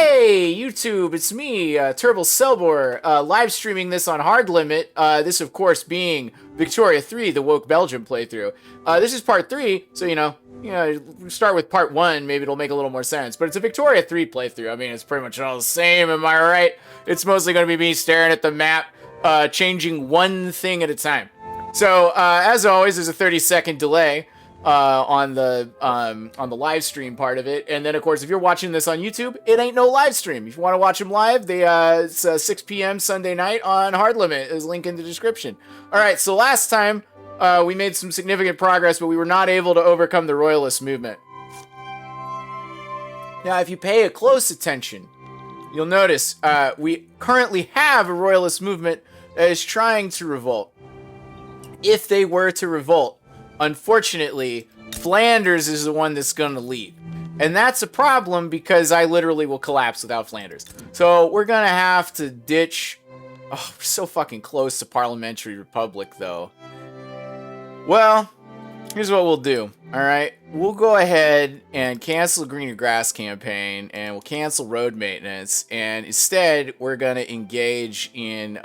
Hey, YouTube, it's me, Turbles Celbor, live streaming this on Hard Limit. This, of course, being Victoria 3, the woke Belgium playthrough. This is part 3, so, start with part 1, maybe it'll make a little more sense. But it's a Victoria 3 playthrough. I mean, it's pretty much all the same, am I right? It's mostly going to be me staring at the map, changing one thing at a time. So, as always, there's a 30-second delay on the live stream part of it, and then of course if you're watching this on YouTube, it ain't no live stream. If you want to watch them live, it's 6 p.m. Sunday night on Hard Limit. There's a link in the description. All right, so last time we made some significant progress, but we were not able to overcome the royalist movement. Now, if you pay a close attention, you'll notice we currently have a royalist movement that is trying to revolt. If they were to revolt, unfortunately, Flanders is the one that's going to lead. And that's a problem because I literally will collapse without Flanders. So we're going to have to ditch... Oh, we're so fucking close to Parliamentary Republic, though. Well, here's what we'll do, alright? We'll go ahead and cancel the Greener Grass campaign, and we'll cancel road maintenance, and instead, we're going to engage in...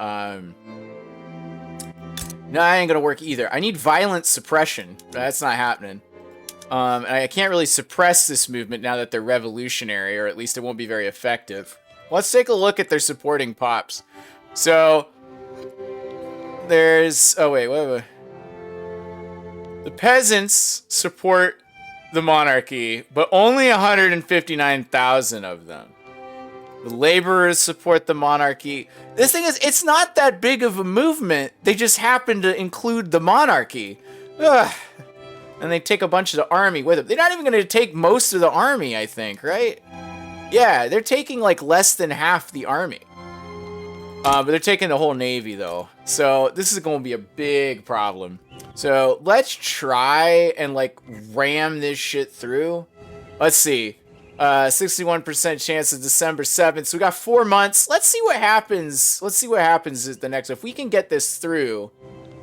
No, I ain't gonna work either. I need violent suppression. That's not happening. And I can't really suppress this movement now that they're revolutionary, or at least it won't be very effective. Let's take a look at their supporting pops. So, there's... Oh, wait. The peasants support the monarchy, but only 159,000 of them. The laborers support the monarchy. This thing is, it's not that big of a movement. They just happen to include the monarchy. Ugh. And they take a bunch of the army with them. They're not even going to take most of the army, I think, right? Yeah, they're taking like less than half the army. But they're taking the whole navy, though. So this is going to be a big problem. So let's try and like ram this shit through. Let's see. 61% chance of December 7th. So we got 4 months. Let's see what happens. Let's see what happens at the next. If we can get this through,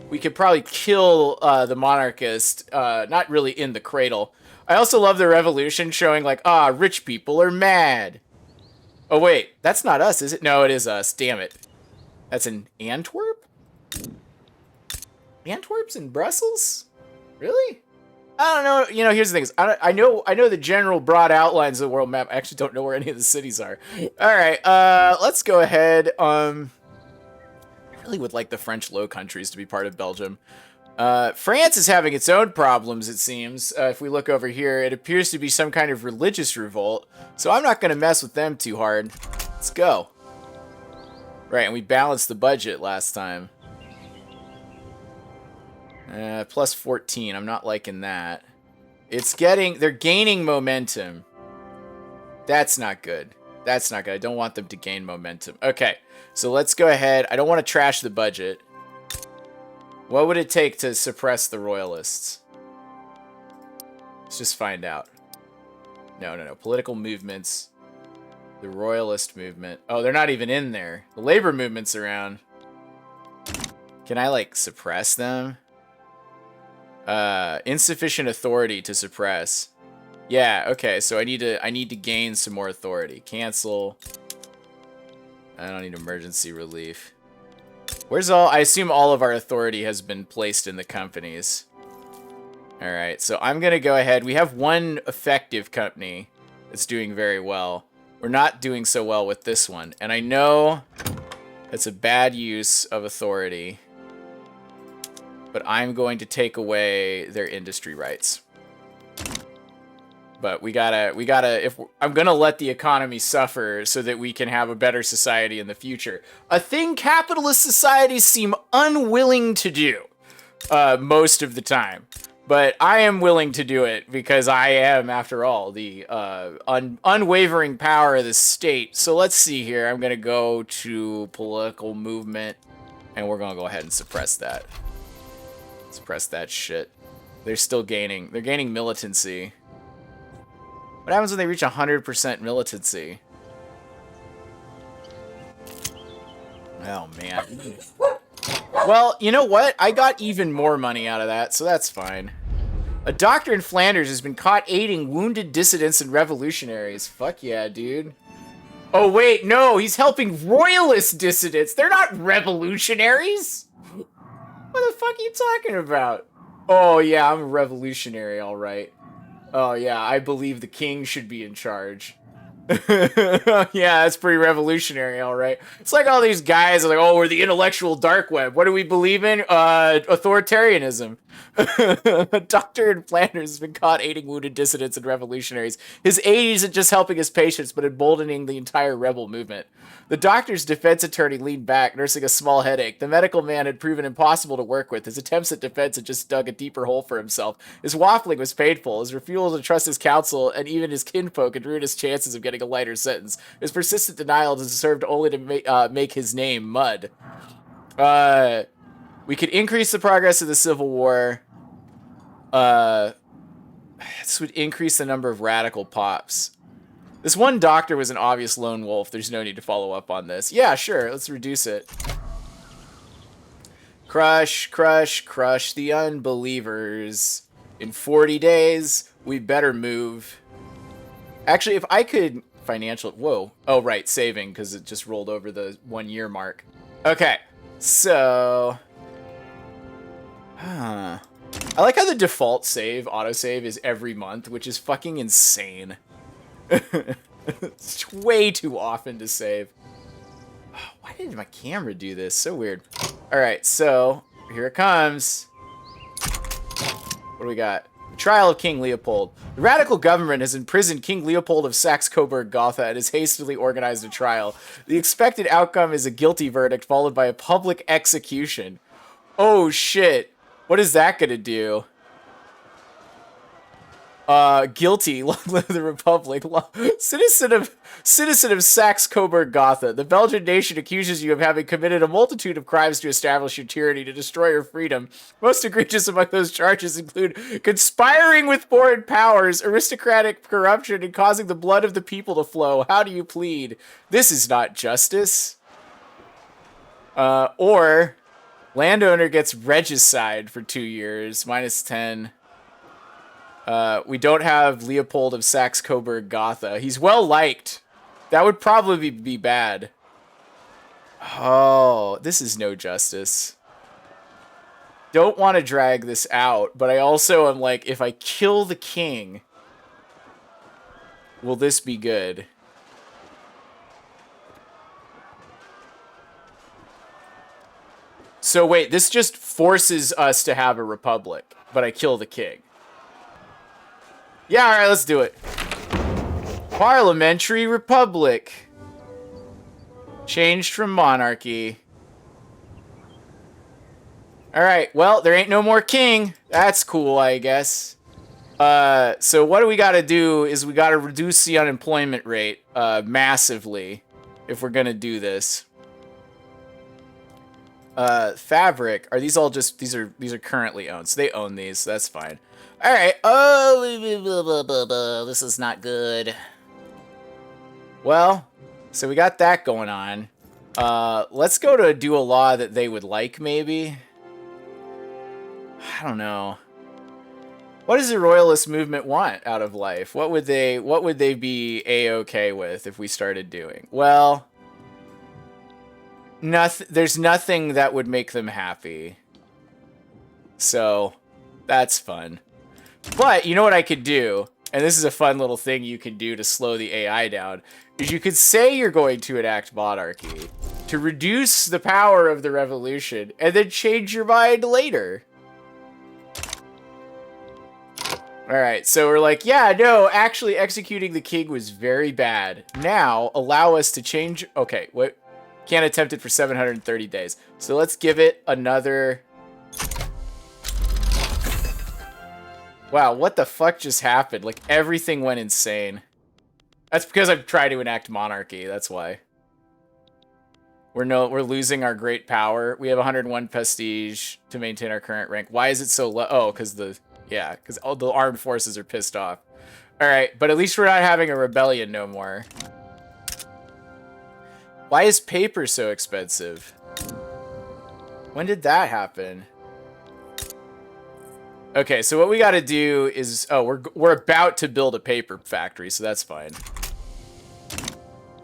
we could probably kill the monarchist. Not really in the cradle. I also love the revolution showing like, rich people are mad. Oh wait, that's not us, is it? No, it is us. Damn it. That's in Antwerp? Antwerp's in Brussels? Really? I don't know. You know, here's the thing. I know the general broad outlines of the world map. I actually don't know where any of the cities are. All right. Let's go ahead. I really would like the French Low Countries to be part of Belgium. France is having its own problems, it seems. If we look over here, it appears to be some kind of religious revolt. So I'm not going to mess with them too hard. Let's go. Right, and we balanced the budget last time. Plus 14. I'm not liking that. They're gaining momentum. That's not good. That's not good. I don't want them to gain momentum. Okay, so let's go ahead. I don't want to trash the budget. What would it take to suppress the royalists? Let's just find out. No. Political movements. The royalist movement. Oh, they're not even in there. The labor movement's around. Can I, like, suppress them? Insufficient authority to suppress. Yeah, okay, so I need to gain some more authority. Cancel. I don't need emergency relief. I assume all of our authority has been placed in the companies. Alright, so I'm gonna go ahead. We have one effective company that's doing very well. We're not doing so well with this one. And I know it's a bad use of authority. But I'm going to take away their industry rights. But I'm gonna let the economy suffer so that we can have a better society in the future. A thing capitalist societies seem unwilling to do, most of the time. But I am willing to do it because I am, after all, the unwavering power of the state. So let's see here. I'm gonna go to political movement, and we're gonna go ahead and suppress that. Suppress that shit. They're still gaining. They're gaining militancy. What happens when they reach 100% militancy? Oh, man. Well, you know what? I got even more money out of that, so that's fine. A doctor in Flanders has been caught aiding wounded dissidents and revolutionaries. Fuck yeah, dude. Oh, wait, no, he's helping royalist dissidents. They're not revolutionaries. What the fuck are you talking about? Oh, yeah, I'm a revolutionary, all right. Oh, yeah, I believe the king should be in charge. Yeah, that's pretty revolutionary, all right. It's like all these guys are like, oh, we're the intellectual dark web. What do we believe in? Authoritarianism. A doctor in Flanders has been caught aiding wounded dissidents and revolutionaries. His aid isn't just helping his patients, but emboldening the entire rebel movement. The doctor's defense attorney leaned back, nursing a small headache. The medical man had proven impossible to work with. His attempts at defense had just dug a deeper hole for himself. His waffling was painful. His refusal to trust his counsel and even his kinfolk had ruined his chances of getting a lighter sentence. His persistent denial has served only to make his name mud. We could increase the progress of the Civil War. This would increase the number of radical pops. This one doctor was an obvious lone wolf. There's no need to follow up on this. Yeah, sure. Let's reduce it. Crush, crush, crush the unbelievers. In 40 days, we better move. Actually, if I could... Financial... Whoa. Oh, right. Saving, because it just rolled over the 1 year mark. Okay. So... I like how the default save, autosave, is every month, which is fucking insane. It's way too often to save. Why did my camera do this? So weird. Alright, so here it comes. What do we got? Trial of King Leopold. The radical government has imprisoned King Leopold of Saxe-Coburg-Gotha and has hastily organized a trial. The expected outcome is a guilty verdict followed by a public execution. Oh shit. What is that gonna do? Guilty, long live the Republic. Citizen of Saxe-Coburg-Gotha. The Belgian nation accuses you of having committed a multitude of crimes to establish your tyranny, to destroy your freedom. Most egregious among those charges include conspiring with foreign powers, aristocratic corruption, and causing the blood of the people to flow. How do you plead? This is not justice. Or landowner gets regicide for 2 years, -10. We don't have Leopold of Saxe-Coburg-Gotha. He's well liked. That would probably be bad. Oh, this is no justice. Don't want to drag this out, but I also am like, if I kill the king, will this be good? So wait, this just forces us to have a republic, but I kill the king. Yeah, alright, let's do it. Parliamentary Republic. Changed from monarchy. Alright, well, there ain't no more king. That's cool, I guess. So what do we gotta do is we gotta reduce the unemployment rate, massively, if we're gonna do this. Fabric, are these all just, these are currently owned, so they own these, so that's fine. Alright, oh, this is not good. Well, so we got that going on. Let's go to do a law that they would like, maybe. I don't know. What does the royalist movement want out of life? What would they be a-okay with if we started doing? Well, there's nothing that would make them happy. So, that's fun. But, you know what I could do? And this is a fun little thing you can do to slow the AI down. Is you could say you're going to enact monarchy to reduce the power of the revolution and then change your mind later. Alright, so we're like, yeah, no, actually executing the king was very bad. Now, allow us to change... Okay, what? Can't attempt it for 730 days. So let's give it another... Wow, what the fuck just happened? Like, everything went insane. That's because I'm trying to enact monarchy, that's why. We're losing our great power. We have 101 prestige to maintain our current rank. Why is it so low? Oh, because because all the armed forces are pissed off. Alright, but at least we're not having a rebellion no more. Why is paper so expensive? When did that happen? Okay, so what we gotta do is... Oh, we're about to build a paper factory, so that's fine.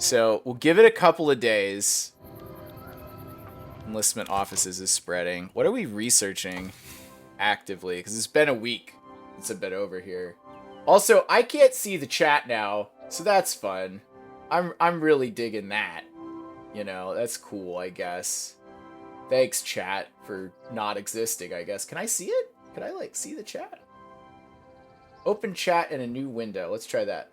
So we'll give it a couple of days. Enlistment offices is spreading. What are we researching actively? Because it's been a week. It's a bit over here. Also, I can't see the chat now, so that's fun. I'm really digging that. You know, that's cool, I guess. Thanks, chat, for not existing, I guess. Can I see it? Can I, like, see the chat? Open chat in a new window. Let's try that.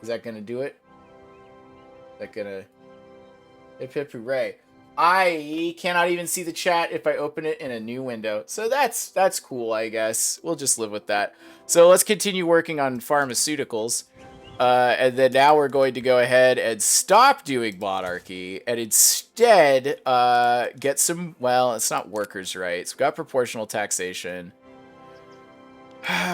Is that gonna do it? Is that gonna... Hip hip hooray. I cannot even see the chat if I open it in a new window. So that's cool, I guess. We'll just live with that. So let's continue working on pharmaceuticals. And then now we're going to go ahead and stop doing monarchy and instead get some, well, it's not workers' rights. We've got proportional taxation.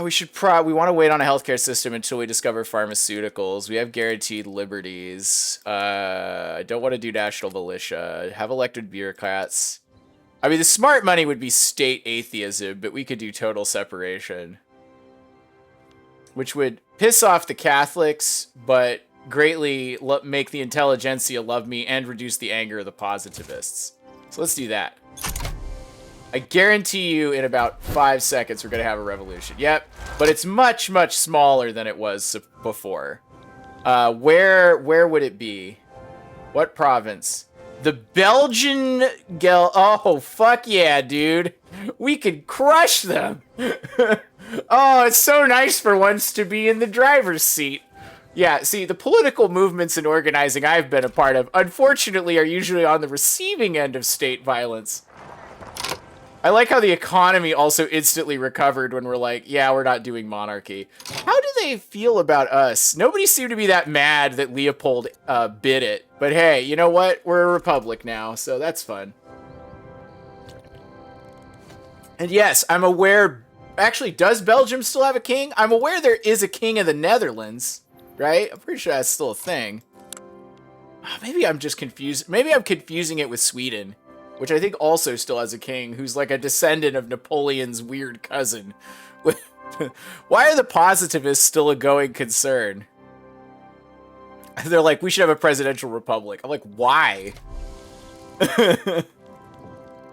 We want to wait on a healthcare system until we discover pharmaceuticals. We have guaranteed liberties. I don't want to do national militia. Have elected bureaucrats. I mean, the smart money would be state atheism, but we could do total separation. Which would piss off the Catholics, but greatly make the intelligentsia love me and reduce the anger of the positivists. So let's do that. I guarantee you in about 5 seconds we're going to have a revolution. Yep, but it's much, much smaller than it was before. Where would it be? What province? The Belgian Oh, fuck yeah, dude. We could crush them. Oh, it's so nice for once to be in the driver's seat. Yeah, see, the political movements and organizing I've been a part of, unfortunately, are usually on the receiving end of state violence. I like how the economy also instantly recovered when we're like, yeah, we're not doing monarchy. How do they feel about us? Nobody seemed to be that mad that Leopold bid it. But hey, you know what? We're a republic now, so that's fun. And yes, I'm aware... Actually, does Belgium still have a king? I'm aware there is a king of the Netherlands, right? I'm pretty sure that's still a thing. Maybe I'm just confused. Maybe I'm confusing it with Sweden, which I think also still has a king who's like a descendant of Napoleon's weird cousin. Why are the positivists still a going concern? They're like, we should have a presidential republic. I'm like, why?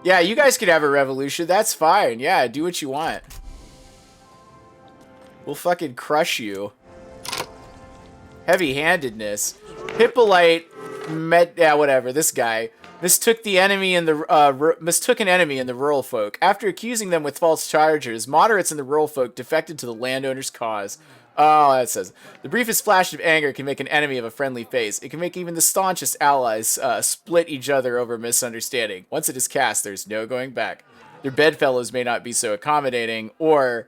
Yeah, you guys could have a revolution. That's fine. Yeah, do what you want. We'll fucking crush you. Heavy-handedness. Hippolyte, yeah, whatever. This guy mistook an enemy in the rural folk. After accusing them with false charges, moderates in the rural folk defected to the landowner's cause. Oh, that says the briefest flash of anger can make an enemy of a friendly face. It can make even the staunchest allies split each other over misunderstanding. Once it is cast, there's no going back. Their bedfellows may not be so accommodating, or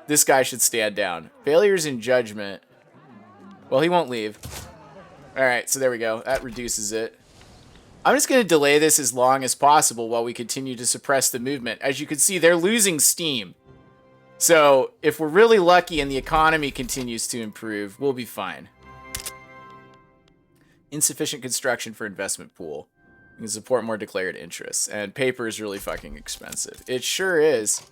this guy should stand down. Failures in judgment. Well, he won't leave. All right, so there we go. That reduces it. I'm just going to delay this as long as possible while we continue to suppress the movement. As you can see, they're losing steam. So if we're really lucky and the economy continues to improve, we'll be fine. Insufficient construction for investment pool. You can support more declared interests. And paper is really fucking expensive. It sure is.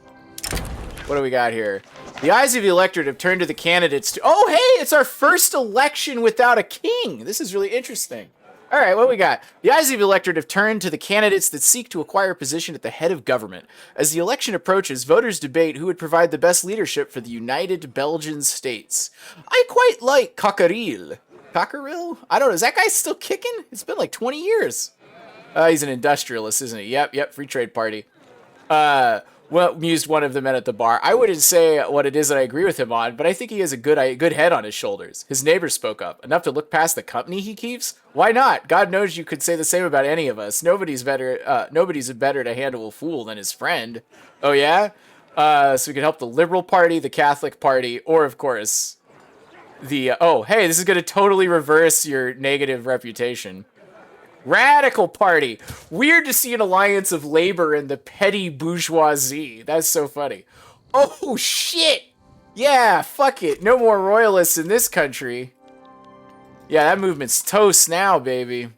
What do we got here? The eyes of the electorate have turned to the candidates to... Oh, hey, it's our first election without a king. This is really interesting. All right, what we got? The eyes of the electorate have turned to the candidates that seek to acquire a position at the head of government. As the election approaches, voters debate who would provide the best leadership for the United Belgian States. I quite like Cockeril. Cockeril? I don't know. Is that guy still kicking? It's been like 20 years. He's an industrialist, isn't he? Yep, free trade party. Well, mused one of the men at the bar. I wouldn't say what it is that I agree with him on, but I think he has a good head on his shoulders. His neighbor spoke up. Enough to look past the company he keeps? Why not? God knows you could say the same about any of us. Nobody's better to handle a fool than his friend. Oh, yeah? So we can help the Liberal Party, the Catholic Party, or, of course, the... oh, hey, this is going to totally reverse your negative reputation. Radical Party. Weird to see an alliance of labor and the petty bourgeoisie. That's so funny. Oh, shit. Yeah, fuck it. No more royalists in this country. Yeah, that movement's toast now, baby.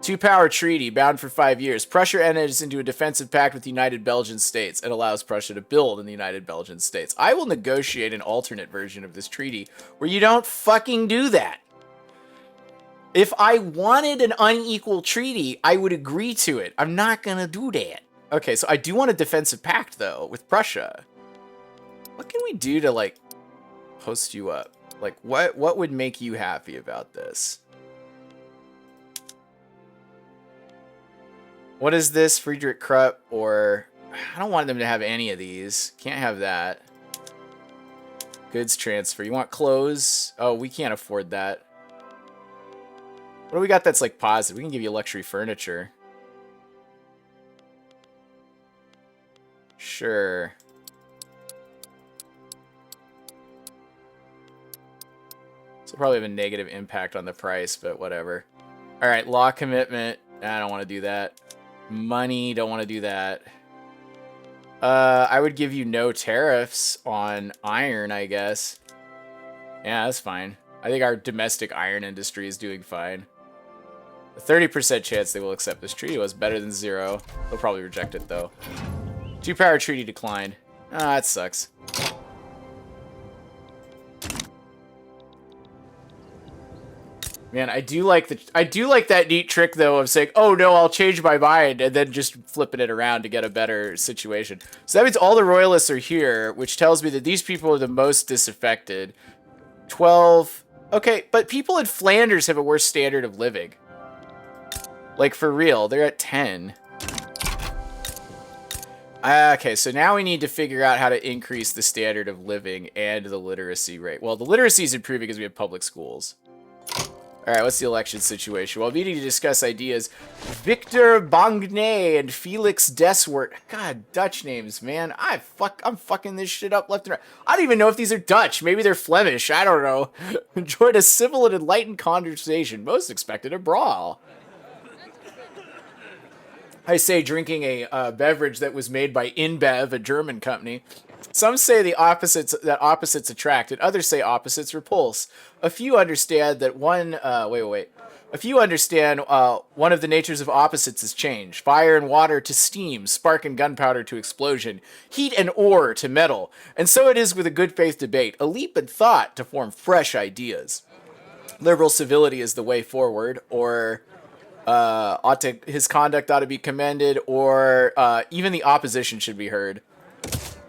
Two-power treaty, bound for 5 years. Prussia enters into a defensive pact with the United Belgian States and allows Prussia to build in the United Belgian States. I will negotiate an alternate version of this treaty where you don't fucking do that. If I wanted an unequal treaty, I would agree to it. I'm not gonna do that. Okay, so I do want a defensive pact, though, with Prussia. What can we do to, like, host you up? Like, what would make you happy about this? What is this? Friedrich Krupp or... I don't want them to have any of these. Can't have that. Goods transfer. You want clothes? Oh, we can't afford that. What do we got that's, like, positive? We can give you luxury furniture. Sure. This will probably have a negative impact on the price, but whatever. Alright, law commitment. I don't want to do that. Money, don't want to do that. I would give you no tariffs on iron, I guess. Yeah, that's fine. I think our domestic iron industry is doing fine. A 30% chance they will accept this treaty was better than 0. They'll probably reject it, though. Two-power treaty declined. Ah, that sucks. Man, I do like that neat trick though of saying, "Oh no, I'll change my mind," and then just flipping it around to get a better situation. So that means all the royalists are here, which tells me that these people are the most disaffected. 12. Okay, but people in Flanders have a worse standard of living. Like for real, they're at 10. Okay, so now we need to figure out how to increase the standard of living and the literacy rate. Well, the literacy is improving because we have public schools. Alright, what's the election situation? Well, meeting to discuss ideas. Victor Bangne and Felix Deswert. God, Dutch names, man. I'm fucking this shit up left and right. I don't even know if these are Dutch. Maybe they're Flemish. I don't know. Enjoyed a civil and enlightened conversation. Most expected a brawl. I say drinking a beverage that was made by InBev, a German company. Some say that opposites attract, and others say opposites repulse. A few understand that A few understand one of the natures of opposites is change. Fire and water to steam, spark and gunpowder to explosion, heat and ore to metal. And so it is with a good faith debate, a leap in thought to form fresh ideas. Liberal civility is the way forward, or his conduct ought to be commended, or even the opposition should be heard.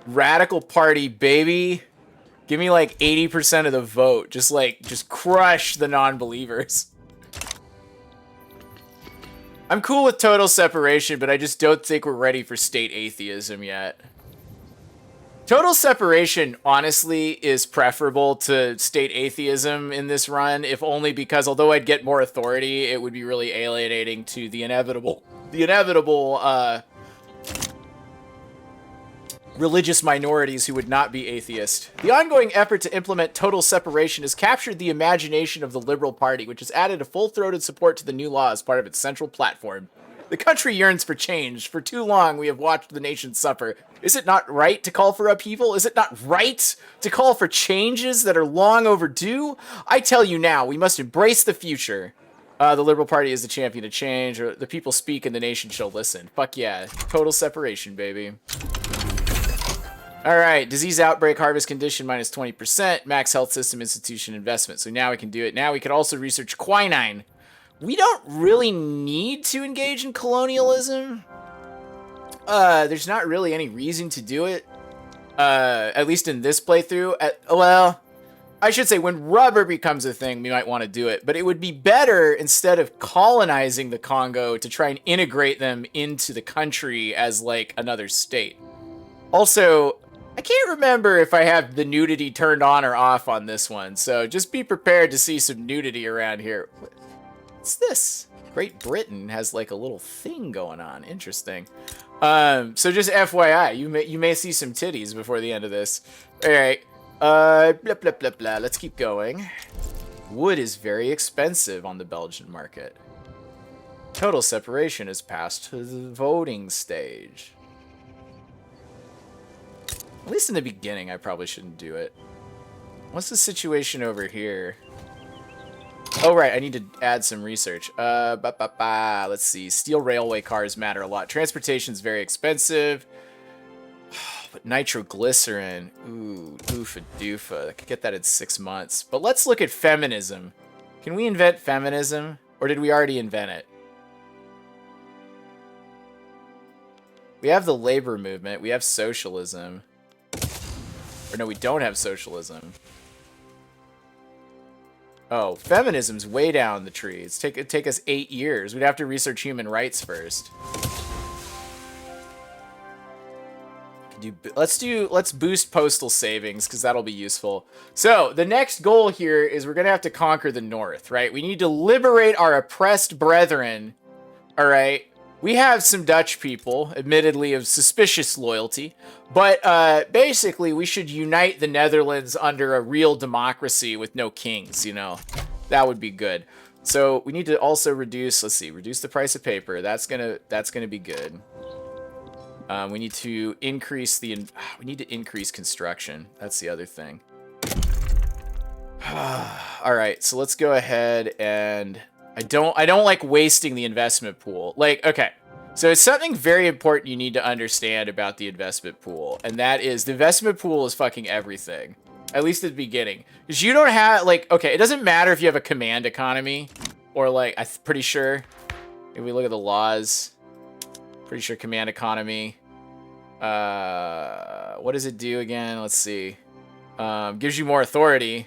Radical party, baby. Give me like 80% of the vote. Just crush the non-believers. I'm cool with total separation, but I just don't think we're ready for state atheism yet. Total separation, honestly, is preferable to state atheism in this run, if only because although I'd get more authority, it would be really alienating to the inevitable religious minorities who would not be atheist. The ongoing effort to implement total separation has captured the imagination of the Liberal Party, which has added a full-throated support to the new law as part of its central platform. The country yearns for change. For too long, we have watched the nation suffer. Is it not right to call for upheaval? Is it not right to call for changes that are long overdue? I tell you now, we must embrace the future. The Liberal Party is the champion of change, or the people speak and the nation shall listen. Fuck yeah. Total separation, baby. Alright, disease outbreak, harvest condition, minus 20%, max health system institution investment. So now we can do it. Now we could also research quinine. We don't really need to engage in colonialism. There's not really any reason to do it. At least in this playthrough. Well, I should say when rubber becomes a thing, we might want to do it. But it would be better, instead of colonizing the Congo, to try and integrate them into the country as, like, another state. Also, I can't remember if I have the nudity turned on or off on this one, so just be prepared to see some nudity around here. What's this? Great Britain has like a little thing going on. Interesting. So just FYI, you may see some titties before the end of this. All right. Blah blah blah blah. Let's keep going. Wood is very expensive on the Belgian market. Total separation is passed to the voting stage. At least in the beginning, I probably shouldn't do it. What's the situation over here? Oh, right. I need to add some research. Let's see. Steel railway cars matter a lot. Transportation's very expensive. But nitroglycerin. Ooh, oofa doofa. I could get that in 6 months. But let's look at feminism. Can we invent feminism? Or did we already invent it? We have the labor movement. We have socialism. Or no, we don't have socialism. Oh, feminism's way down the tree. It'd take us 8 years. We'd have to research human rights first. Let's boost postal savings because that'll be useful. So the next goal here is we're gonna have to conquer the North, right? We need to liberate our oppressed brethren. All right. We have some Dutch people, admittedly of suspicious loyalty, but basically we should unite the Netherlands under a real democracy with no kings, you know. That would be good. So we need to also reduce, let's see, reduce the price of paper. That's gonna be good. We need to increase construction. That's the other thing. All right, so let's go ahead and I don't like wasting the investment pool. Like, okay, so it's something very important you need to understand about the investment pool, and that is the investment pool is fucking everything, at least at the beginning. Because you don't have, like, okay, it doesn't matter if you have a command economy, or like, I'm pretty sure, if we look at the laws, pretty sure command economy, what does it do again? Let's see. Gives you more authority.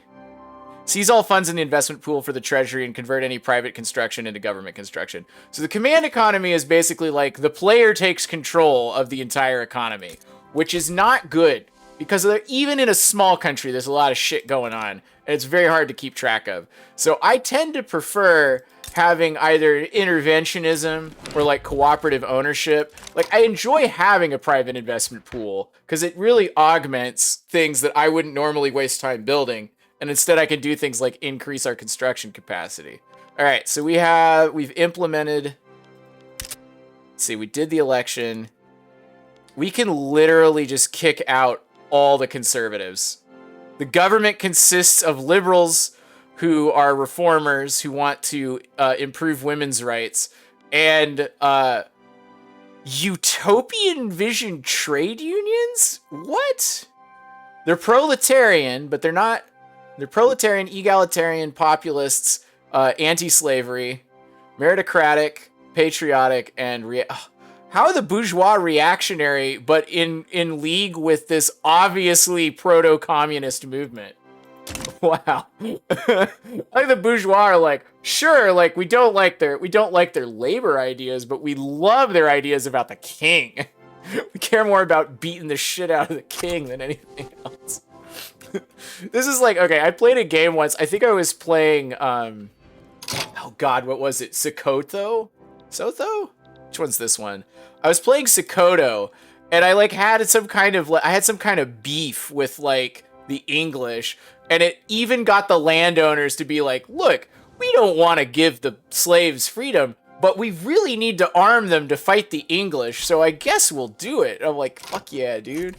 Seize all funds in the investment pool for the treasury and convert any private construction into government construction. So the command economy is basically like the player takes control of the entire economy, which is not good because even in a small country, there's a lot of shit going on and it's very hard to keep track of. So I tend to prefer having either interventionism or like cooperative ownership. Like I enjoy having a private investment pool because it really augments things that I wouldn't normally waste time building. And instead I can do things like increase our construction capacity. All right, so we've implemented, let's see, we did the election. We can literally just kick out all the conservatives. The government consists of liberals who are reformers who want to improve women's rights and utopian vision trade unions? What? They're proletarian, but they're not. They're proletarian, egalitarian, populists, anti-slavery, meritocratic, patriotic, and how are the bourgeois reactionary, but in league with this obviously proto-communist movement? Wow. Like the bourgeois are like, sure, like we don't like their labor ideas, but we love their ideas about the king. We care more about beating the shit out of the king than anything else. This is like, okay, I played a game once. I think I was playing, oh God, what was it? Sokoto? Sotho? Which one's this one? I was playing Sokoto, and I like had some kind of beef with like the English, and it even got the landowners to be like, look, we don't want to give the slaves freedom, but we really need to arm them to fight the English, so I guess we'll do it. I'm like, fuck yeah, dude.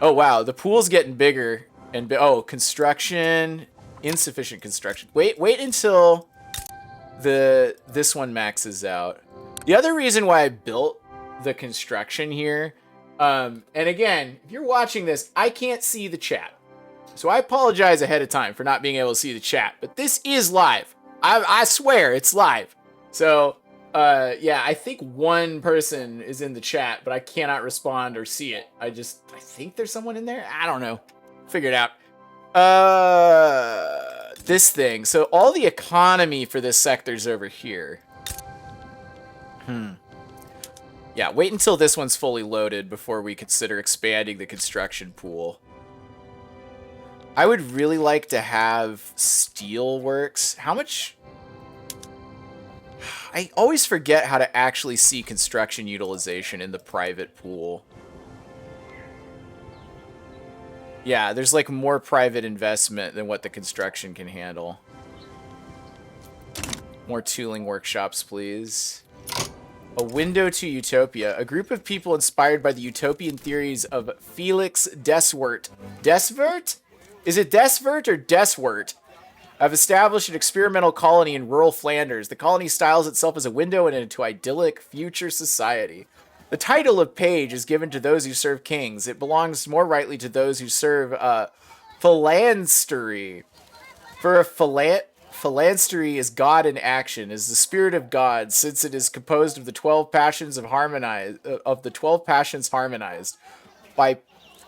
Oh, wow, the pool's getting bigger. And oh, construction, insufficient construction. Wait until this one maxes out. The other reason why I built the construction here, and again, if you're watching this, I can't see the chat. So I apologize ahead of time for not being able to see the chat, but this is live. I swear it's live. So, yeah, I think one person is in the chat, but I cannot respond or see it. I think there's someone in there. I don't know. Figure it out. This thing. So all the economy for this sector's over here. Yeah, wait until this one's fully loaded before we consider expanding the construction pool. I would really like to have steel works. How much? I always forget how to actually see construction utilization in the private pool. Yeah, there's like more private investment than what the construction can handle. More tooling workshops, please. A window to utopia. A group of people inspired by the utopian theories of Felix Deswert. Deswert? Is it Deswert or Deswert? I've established an experimental colony in rural Flanders. The colony styles itself as a window into idyllic future society. The title of page is given to those who serve kings. It belongs more rightly to those who serve phalanstery. For a phalanstery is God in action, is the spirit of God, since it is composed of the 12 passions harmonized by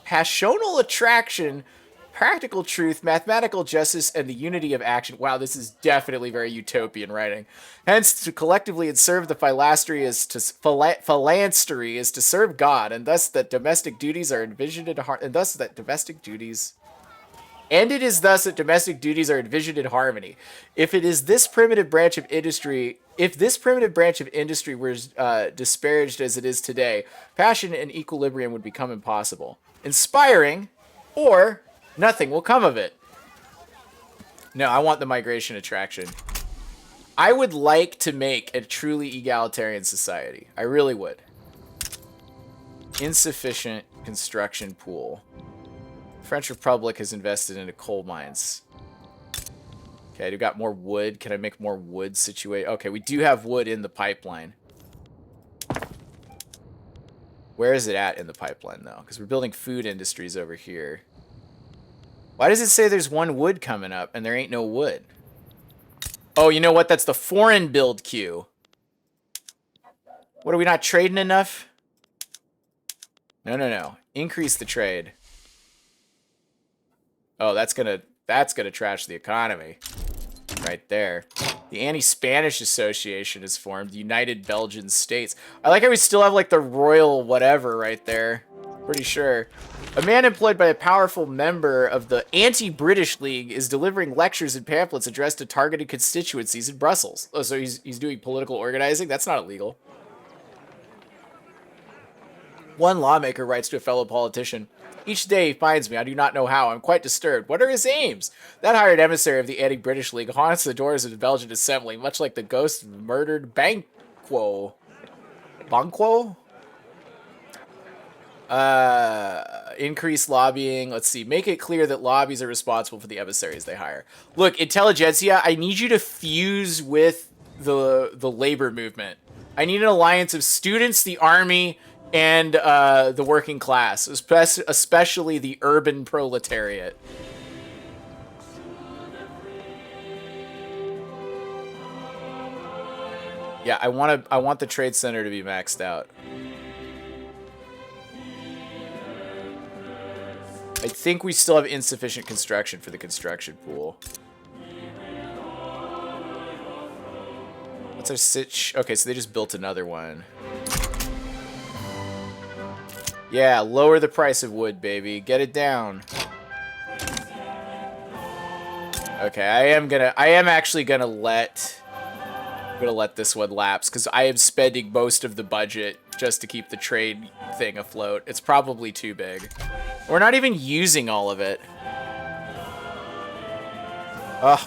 passional attraction, practical truth, mathematical justice, and the unity of action. Wow, this is definitely very utopian writing. Hence, to collectively serve the phalanstery is to serve God, and thus that domestic duties are envisioned in it is thus that domestic duties are envisioned in harmony. If this primitive branch of industry were disparaged as it is today, passion and equilibrium would become impossible. Inspiring, or nothing will come of it. No, I want the migration attraction. I would like to make a truly egalitarian society. I really would. Insufficient construction pool. French Republic has invested into coal mines. Okay, we got more wood. Can I make more wood situate? Okay, we do have wood in the pipeline. Where is it at in the pipeline, though? Because we're building food industries over here. Why does it say there's one wood coming up and there ain't no wood? Oh, you know what? That's the foreign build queue. What, are we not trading enough? No. Increase the trade. Oh, that's gonna trash the economy. Right there. The Anti-Spanish Association is formed. The United Belgian States. I like how we still have, like, the royal whatever right there. Pretty sure. A man employed by a powerful member of the Anti-British League is delivering lectures and pamphlets addressed to targeted constituencies in Brussels. Oh, so he's doing political organizing? That's not illegal. One lawmaker writes to a fellow politician, "Each day he finds me. I do not know how. I'm quite disturbed. What are his aims? That hired emissary of the Anti-British League haunts the doors of the Belgian Assembly, much like the ghost of the murdered Banquo. Banquo? Increase lobbying. Let's see. Make it clear that lobbies are responsible for the emissaries they hire." Look, intelligentsia, I need you to fuse with the labor movement. I need an alliance of students, the army, and the working class, especially the urban proletariat. Yeah, I want the trade center to be maxed out. I think we still have insufficient construction for the construction pool. What's our sitch? Okay, so they just built another one. Yeah, lower the price of wood, baby. Get it down. Okay, I am actually gonna let this one lapse because I am spending most of the budget just to keep the trade thing afloat. It's probably too big. We're not even using all of it.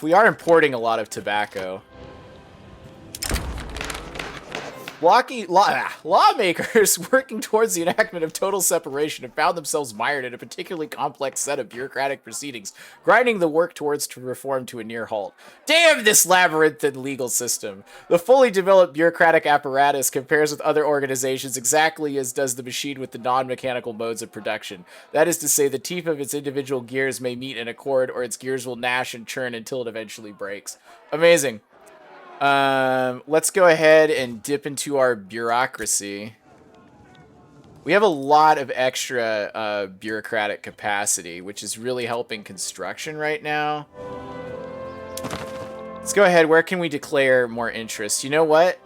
We are importing a lot of tobacco. Lawmakers working towards the enactment of total separation have found themselves mired in a particularly complex set of bureaucratic proceedings, grinding the work towards reform to a near halt. Damn this labyrinthine legal system! The fully developed bureaucratic apparatus compares with other organizations exactly as does the machine with the non-mechanical modes of production. That is to say, the teeth of its individual gears may meet in accord, or its gears will gnash and churn until it eventually breaks. Amazing. Let's go ahead and dip into our bureaucracy. We have a lot of extra bureaucratic capacity, which is really helping construction right now. Let's go ahead. Where can we declare more interest? You know what?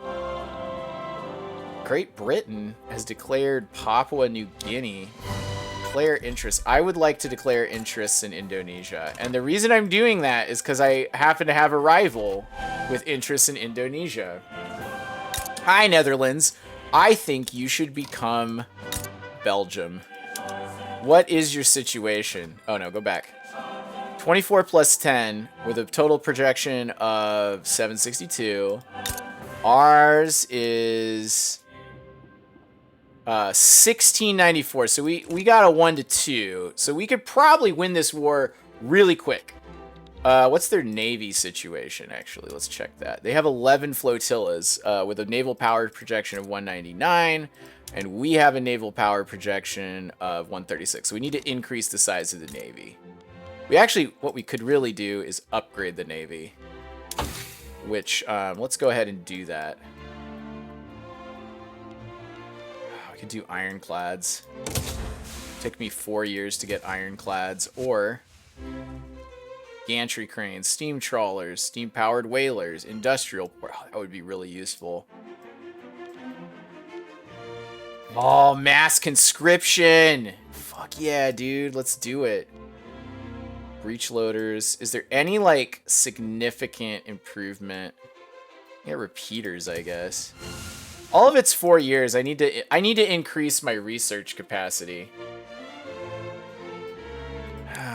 Great Britain has declared Papua New Guinea. Declare interest. I would like to declare interests in Indonesia. And the reason I'm doing that is because I happen to have a rival with interests in Indonesia. Hi, Netherlands. I think you should become Belgium. What is your situation? Oh, no, go back. 24 plus 10 with a total projection of 762. Ours is 1694. So we got a 1 to 2. So we could probably win this war really quick. What's their navy situation, actually? Let's check that. They have 11 flotillas with a naval power projection of 199, and we have a naval power projection of 136. So we need to increase the size of the navy. We actually, what we could really do is upgrade the navy, which, let's go ahead and do that. I could do ironclads. Took me 4 years to get ironclads, or gantry cranes, steam trawlers, steam-powered whalers, industrial port. Oh, that would be really useful. Oh, mass conscription! Fuck yeah, dude. Let's do it. Breech loaders. Is there any, like, significant improvement? Yeah, repeaters, I guess. All of it's 4 years. I need to increase my research capacity.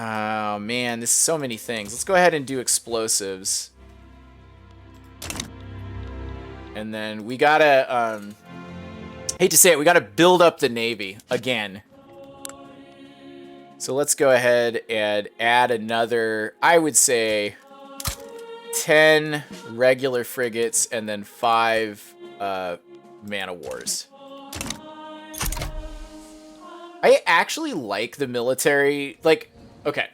Oh, man, this is so many things. Let's go ahead and do explosives. And then we gotta, hate to say it, we gotta build up the Navy again. So let's go ahead and add another, I would say, 10 regular frigates and then 5 man-of-wars. I actually like the military, like, okay.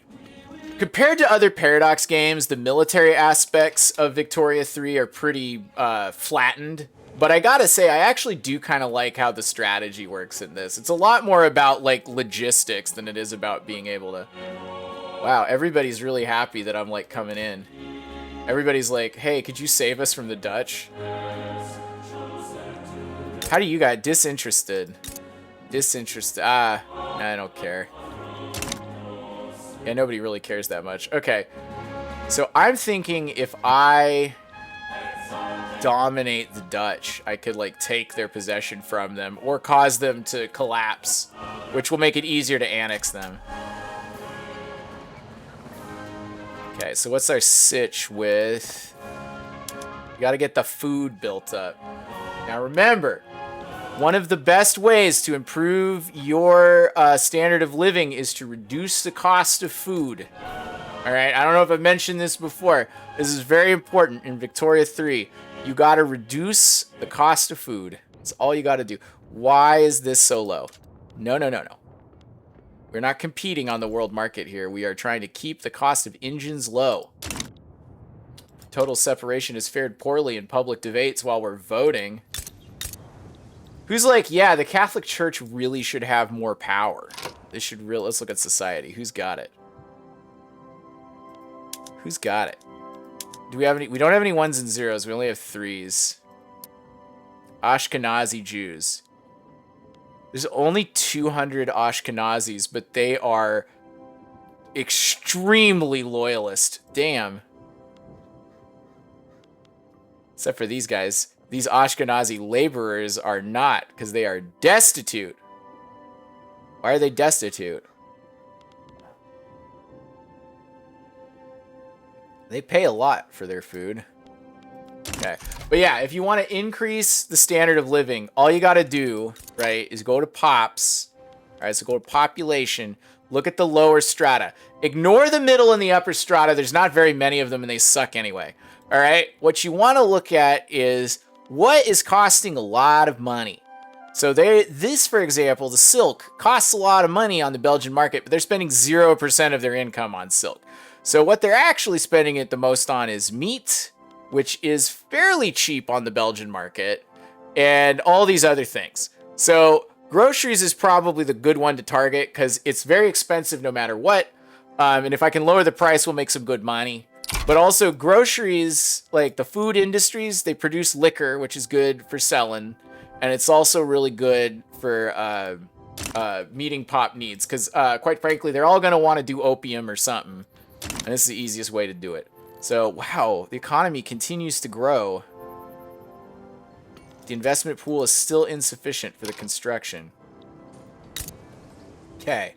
Compared to other Paradox games, the military aspects of Victoria 3 are pretty flattened. But I gotta say, I actually do kind of like how the strategy works in this. It's a lot more about, like, logistics than it is about being able to... Wow, everybody's really happy that I'm, like, coming in. Everybody's like, hey, could you save us from the Dutch? How do you guys... Disinterested. Disinterested. Ah, I don't care. Yeah, nobody really cares that much. Okay. So I'm thinking if I dominate the Dutch, I could, like, take their possession from them or cause them to collapse, which will make it easier to annex them. Okay, so what's our sitch with? We gotta get the food built up. Now remember, one of the best ways to improve your standard of living is to reduce the cost of food. Alright, I don't know if I've mentioned this before. This is very important in Victoria 3. You gotta reduce the cost of food. That's all you gotta do. Why is this so low? No, no, no, no. We're not competing on the world market here. We are trying to keep the cost of engines low. Total separation has fared poorly in public debates while we're voting. Who's like, yeah, the Catholic Church really should have more power. They should really... Let's look at society. Who's got it? Who's got it? Do we have any... We don't have any ones and zeros. We only have threes. Ashkenazi Jews. There's only 200 Ashkenazis, but they are extremely loyalist. Damn. Except for these guys. These Ashkenazi laborers are not, because they are destitute. Why are they destitute? They pay a lot for their food. Okay. But yeah, if you want to increase the standard of living, all you got to do, right, is go to POPs. All right, so go to population. Look at the lower strata. Ignore the middle and the upper strata. There's not very many of them, and they suck anyway. All right? What you want to look at is what is costing a lot of money. So this, for example, the silk costs a lot of money on the Belgian market, but they're spending 0% of their income on silk. So what they're actually spending it the most on is meat, which is fairly cheap on the Belgian market, and all these other things. So groceries is probably the good one to target because it's very expensive no matter what. And if I can lower the price, we'll make some good money. But also groceries, like the food industries, they produce liquor, which is good for selling. And it's also really good for meeting pop needs. Because quite frankly, they're all going to want to do opium or something. And this is the easiest way to do it. So, wow, the economy continues to grow. The investment pool is still insufficient for the construction. Okay.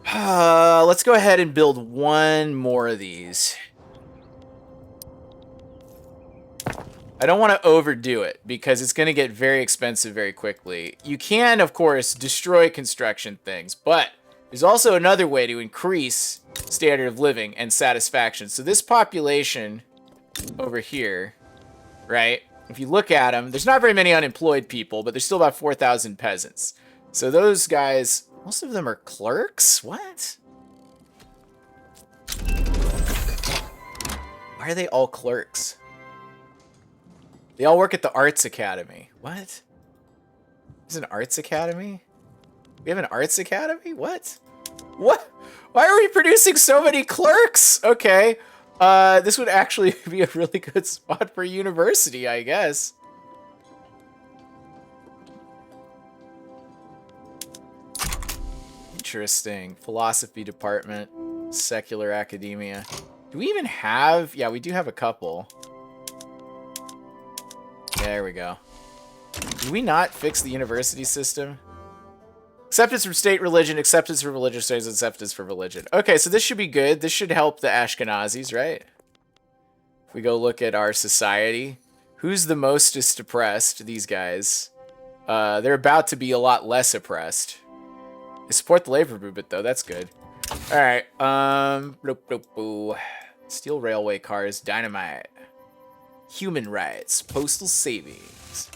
Let's go ahead and build one more of these. I don't want to overdo it because it's going to get very expensive very quickly. You can, of course, destroy construction things, but There's also another way to increase standard of living and satisfaction. So this population over here, right? If you look at them, there's not very many unemployed people, but there's still about 4,000 peasants. So those guys, most of them are clerks? What? Why are they all clerks? They all work at the Arts Academy. What? There's an Arts Academy? We have an Arts Academy? What? What? Why are we producing so many clerks? Okay. This would actually be a really good spot for a university, I guess. Interesting. Philosophy department. Secular academia. Do we even have... Yeah, we do have a couple. There we go. Did we not fix the university system? Acceptance from state religion, acceptance from religious studies, acceptance from religion. Okay, so this should be good. This should help the Ashkenazis, right? If we go look at our society, who's the mostest oppressed? These guys. They're about to be a lot less oppressed. They support the labor movement, though. That's good. All right. Steel railway cars, dynamite. Human rights, postal savings.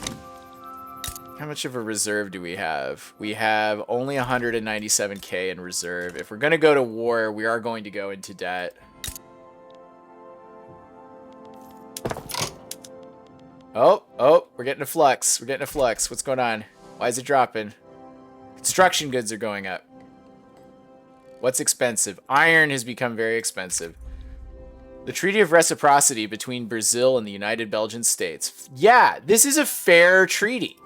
How much of a reserve do we have? We have only 197k in reserve. If we're going to go to war, we are going to go into debt. Oh, we're getting a flux. We're getting a flux. What's going on? Why is it dropping? Construction goods are going up. What's expensive? Iron has become very expensive. The Treaty of Reciprocity between Brazil and the United Belgian States. Yeah, this is a fair treaty.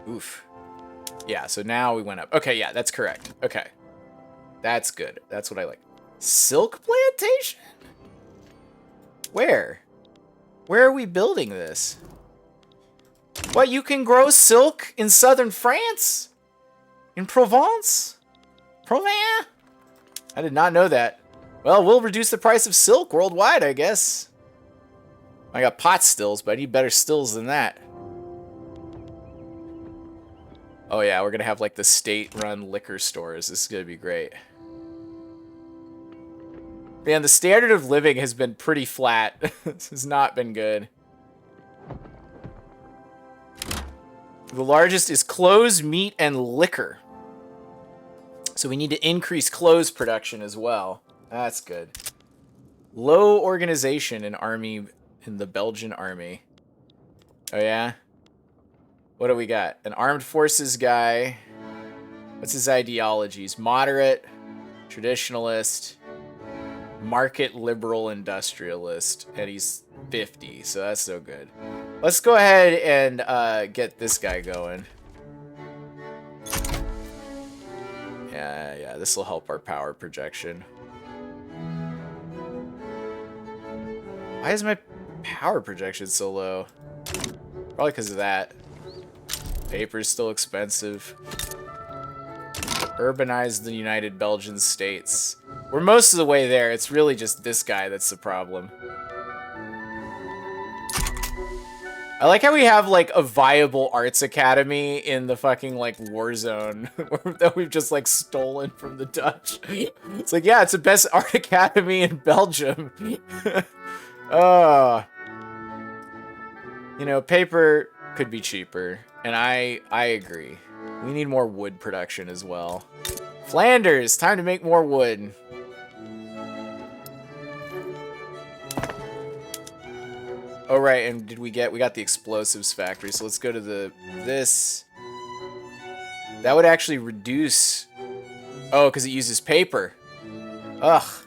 Oof. Yeah, so now we went up. Okay, yeah, that's correct. Okay. That's good. That's what I like. Silk plantation? Where? Where are we building this? What, you can grow silk in southern France? In Provence? Provence? I did not know that. Well, we'll reduce the price of silk worldwide, I guess. I got pot stills, but I need better stills than that. Oh yeah, we're gonna have like the state-run liquor stores. This is gonna be great. Man, the standard of living has been pretty flat. This has not been good. The largest is clothes, meat, and liquor. So we need to increase clothes production as well. That's good. Low organization in the Belgian army. Oh yeah? What do we got? An armed forces guy. What's his ideologies? Moderate, traditionalist, market liberal industrialist, and he's 50, so that's so good. Let's go ahead and get this guy going. Yeah, this will help our power projection. Why is my power projection so low? Probably because of that. Paper's still expensive. Urbanize the United Belgian States. We're most of the way there. It's really just this guy that's the problem. I like how we have, like, a viable arts academy in the fucking, like, war zone that we've just, like, stolen from the Dutch. It's like, yeah, it's the best art academy in Belgium. You know, paper could be cheaper, and I agree. We need more wood production as well. Flanders, time to make more wood. Oh, right, and we got the explosives factory, so let's go to this. That would actually reduce... Oh, because it uses paper. Ugh.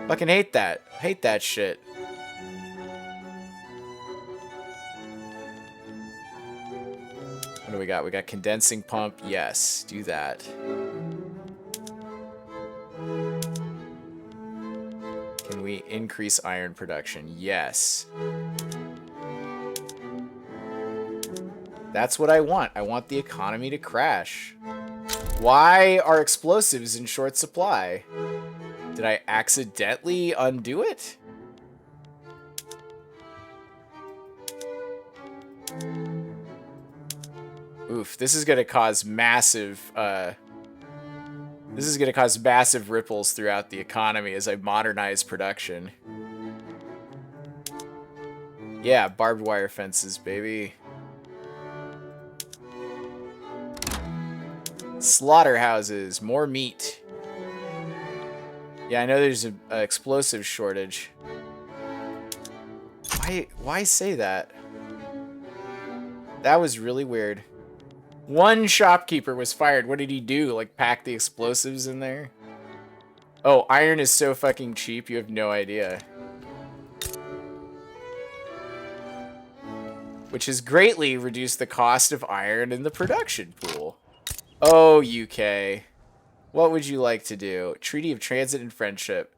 Fucking hate that. Hate that shit. What do we got? We got condensing pump. Yes, do that. Can we increase iron production? Yes. That's what I want. I want the economy to crash. Why are explosives in short supply? Did I accidentally undo it? Oof, this is going to cause massive... this is going to cause massive ripples throughout the economy as I modernize production. Yeah, barbed wire fences, baby. Slaughterhouses, more meat. Yeah, I know there's an explosive shortage. Why say that? That was really weird. One shopkeeper was fired. What did he do? Like, pack the explosives in there? Oh, iron is so fucking cheap, you have no idea. Which has greatly reduced the cost of iron in the production pool. Oh, UK. What would you like to do? Treaty of Transit and Friendship.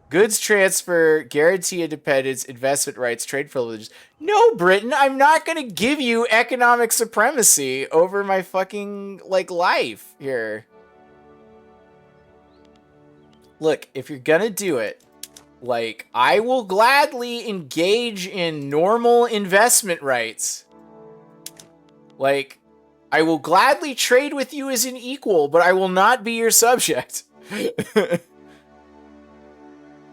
Goods transfer, guarantee independence, investment rights, trade privileges. No, Britain, I'm not going to give you economic supremacy over my fucking, like, life here. Look, if you're going to do it, like, I will gladly engage in normal investment rights. Like, I will gladly trade with you as an equal, but I will not be your subject.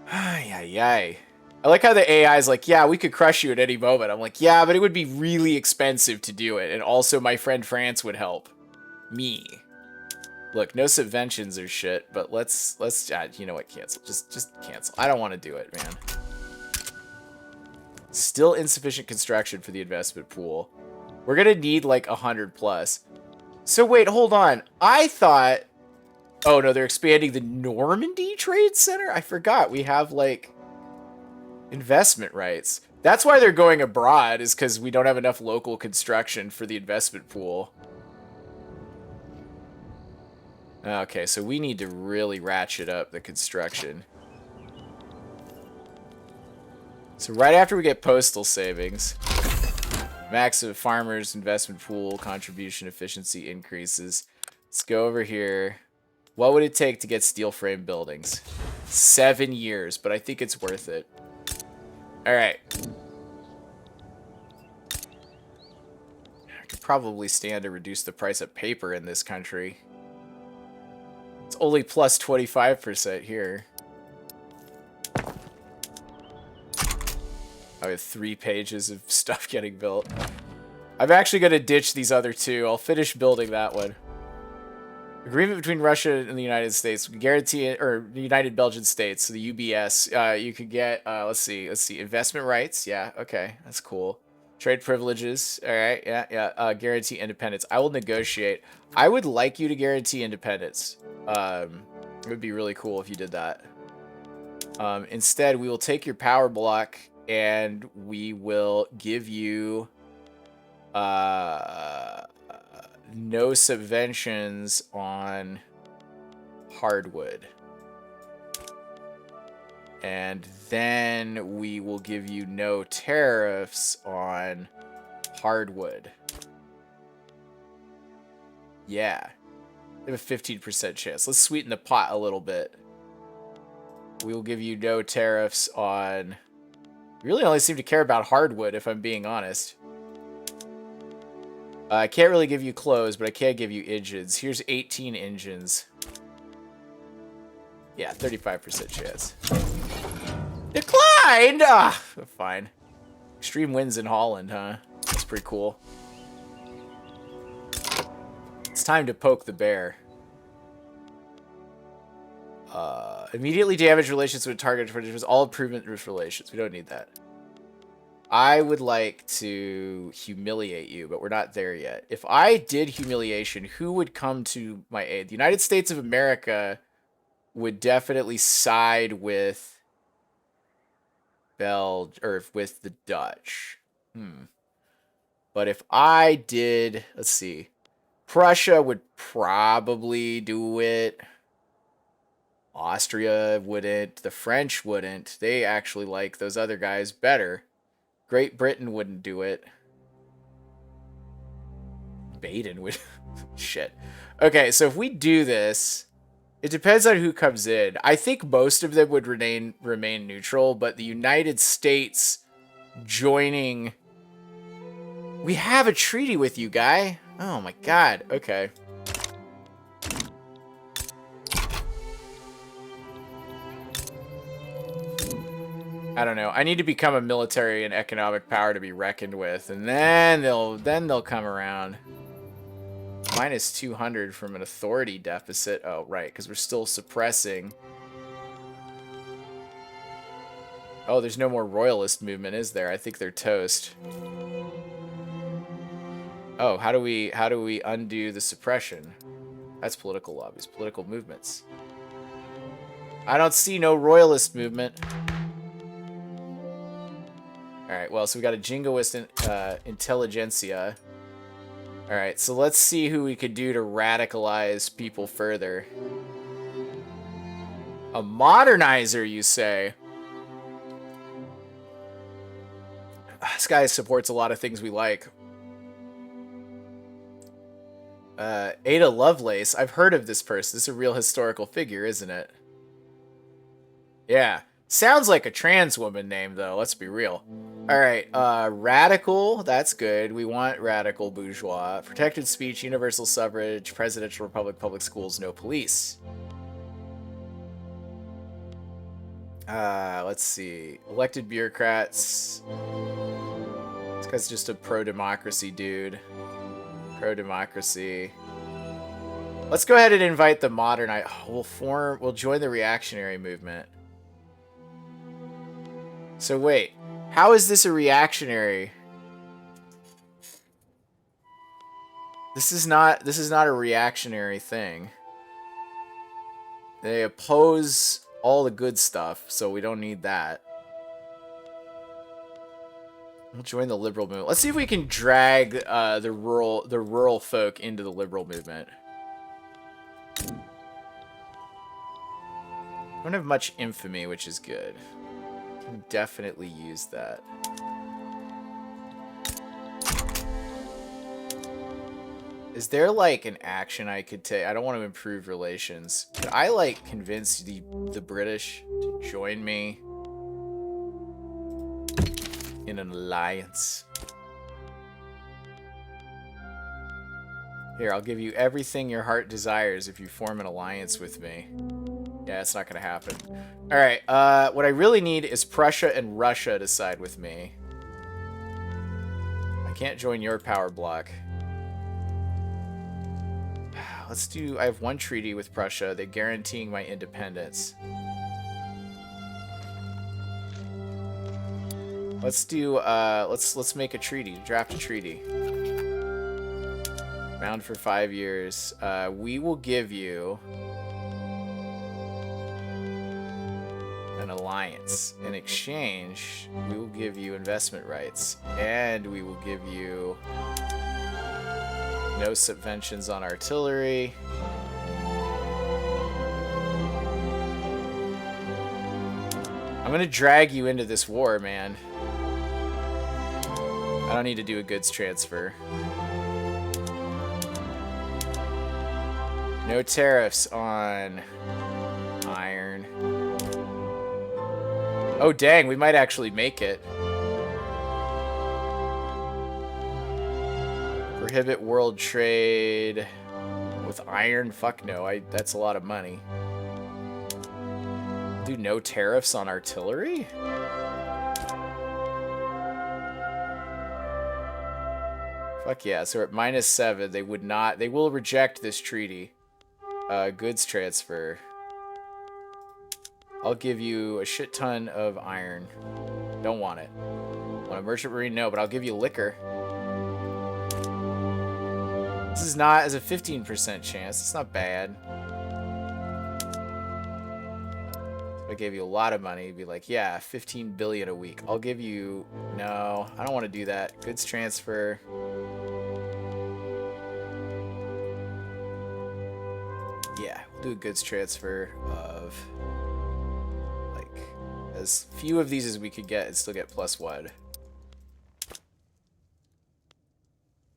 Ay, ay, ay. I like how the AI is like, yeah, we could crush you at any moment. I'm like, yeah, but it would be really expensive to do it. And also my friend France would help. Me. Look, no subventions or shit, but let's you know what, cancel. Just cancel. I don't want to do it, man. Still insufficient construction for the investment pool. We're going to need like 100 plus. So wait, hold on. I thought... Oh, no, they're expanding the Normandy Trade Center? I forgot. We have, like, investment rights. That's why they're going abroad, is because we don't have enough local construction for the investment pool. Okay, so we need to really ratchet up the construction. So right after we get postal savings, max of farmers' investment pool contribution efficiency increases. Let's go over here. What would it take to get steel frame buildings? 7 years, but I think it's worth it. All right. I could probably stand to reduce the price of paper in this country. It's only plus 25% here. I have 3 pages of stuff getting built. I'm actually going to ditch these other 2. I'll finish building that one. Agreement between Russia and the United States. Guarantee, or the United Belgian States, so the UBS. You could get, let's see, investment rights. Yeah, okay, that's cool. Trade privileges. All right, yeah. Guarantee independence. I will negotiate. I would like you to guarantee independence. It would be really cool if you did that. Instead, we will take your power block and we will give you no subventions on hardwood. And then we will give you no tariffs on hardwood. Yeah. They have a 15% chance. Let's sweeten the pot a little bit. We will give you no tariffs on... We really only seem to care about hardwood, if I'm being honest. I can't really give you clothes, but I can give you engines. Here's 18 engines. Yeah, 35% chance. Declined! Ah, fine. Extreme winds in Holland, huh? That's pretty cool. It's time to poke the bear. Immediately damage relations with target was all improvement with relations. We don't need that. I would like to humiliate you, but we're not there yet. If I did humiliation, who would come to my aid? The United States of America would definitely side with with the Dutch. But if I did, let's see, Prussia would probably do it. Austria wouldn't. The French wouldn't. They actually like those other guys better. Great Britain wouldn't do it. Baden would. Shit. Okay, so if we do this, it depends on who comes in. I think most of them would remain neutral, but the United States joining... We have a treaty with you, guy. Oh my god. Okay. I don't know. I need to become a military and economic power to be reckoned with, and then they'll come around. Minus 200 from an authority deficit. Oh, right, because we're still suppressing. Oh, there's no more royalist movement, is there? I think they're toast. Oh, how do we undo the suppression? That's political lobbies, political movements. I don't see no royalist movement. Alright, well, so we got a jingoist intelligentsia. Alright, so let's see who we could do to radicalize people further. A modernizer, you say? This guy supports a lot of things we like. Ada Lovelace. I've heard of this person. This is a real historical figure, isn't it? Yeah. Sounds like a trans woman name, though. Let's be real. Alright, radical. That's good. We want radical bourgeois. Protected speech, universal suffrage, presidential republic, public schools, no police. Let's see. Elected bureaucrats. This guy's just a pro-democracy dude. Pro-democracy. Let's go ahead and invite the modern... we'll join the reactionary movement. So wait, how is this a reactionary? This is not a reactionary thing. They oppose all the good stuff, so we don't need that. We'll join the liberal movement. Let's see if we can drag the rural folk into the liberal movement. Don't have much infamy, which is good. Can definitely use that. Is there like an action I could take? I don't want to improve relations. Could I like convince the British to join me in an alliance? Here, I'll give you everything your heart desires if you form an alliance with me. Yeah, it's not gonna happen. Alright, what I really need is Prussia and Russia to side with me. I can't join your power block. Let's do... I have one treaty with Prussia. They're guaranteeing my independence. Let's do, let's make a treaty. Draft a treaty. Bound for 5 years. We will give you... an alliance. In exchange, we will give you investment rights. And we will give you... no subventions on artillery. I'm gonna drag you into this war, man. I don't need to do a goods transfer. No tariffs on iron. Oh, dang, we might actually make it. Prohibit world trade with iron? Fuck no, that's a lot of money. Do no tariffs on artillery? Fuck yeah, so we're at -7. They would not, they will reject this treaty. Goods transfer. I'll give you a shit ton of iron. Don't want it. Want a merchant marine? No, but I'll give you liquor. This is not, as a 15% chance. It's not bad. If I gave you a lot of money, you'd be like, yeah, 15 billion a week. I'll give you... No, I don't want to do that. Goods transfer. Yeah, we'll do a goods transfer of... like, as few of these as we could get and still get +1.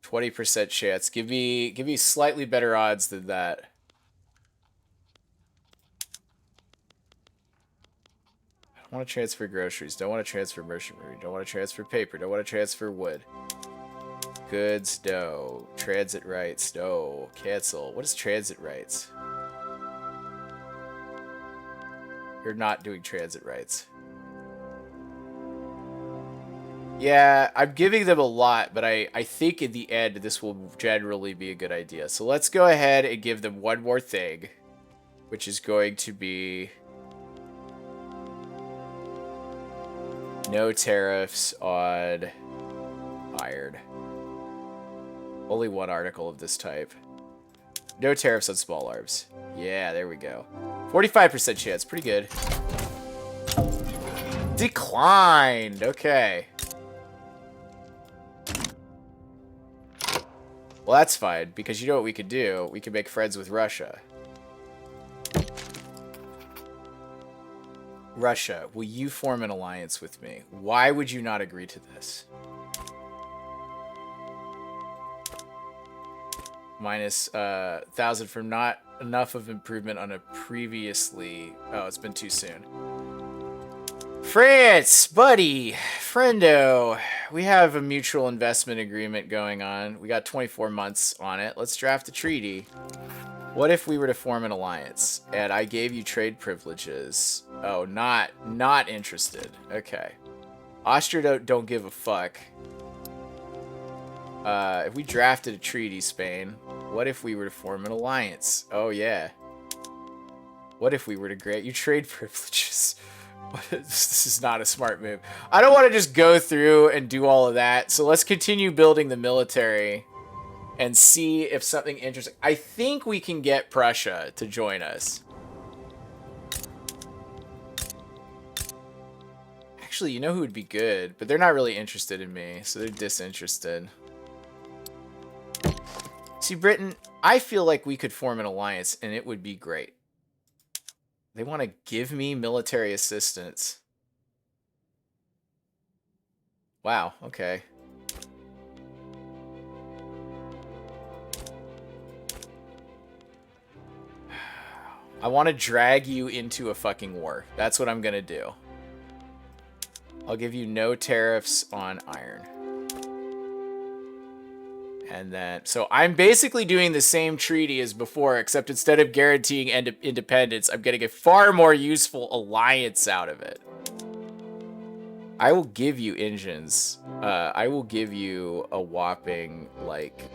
20% chance. Give me slightly better odds than that. I don't want to transfer groceries. Don't want to transfer merchant marine. Don't want to transfer paper. Don't want to transfer wood. Goods, no. Transit rights, no. Cancel. What is transit rights? You're not doing transit rights. Yeah, I'm giving them a lot, but I think in the end this will generally be a good idea. So let's go ahead and give them one more thing, which is going to be no tariffs on iron. Only one article of this type. No tariffs on small arms. Yeah, there we go. 45% chance, pretty good. Declined, okay. Well, that's fine, because you know what we could do? We could make friends with Russia. Russia, will you form an alliance with me? Why would you not agree to this? Minus 1,000 from not enough of improvement on a previously... Oh, it's been too soon. France, buddy, friendo, we have a mutual investment agreement going on. We got 24 months on it. Let's draft a treaty. What if we were to form an alliance and I gave you trade privileges? Oh, not interested. Okay. Austria don't give a fuck. If we drafted a treaty, Spain, what if we were to form an alliance? Oh, yeah. What if we were to grant you trade privileges? This is not a smart move. I don't want to just go through and do all of that. So let's continue building the military and see if something interesting... I think we can get Prussia to join us. Actually, you know who would be good? But they're not really interested in me, so they're disinterested. See, Britain, I feel like we could form an alliance and it would be great. They want to give me military assistance. Wow, okay. I want to drag you into a fucking war. That's what I'm going to do. I'll give you no tariffs on iron. And then, so I'm basically doing the same treaty as before, except instead of guaranteeing independence, I'm getting a far more useful alliance out of it. I will give you engines. I will give you a whopping, like...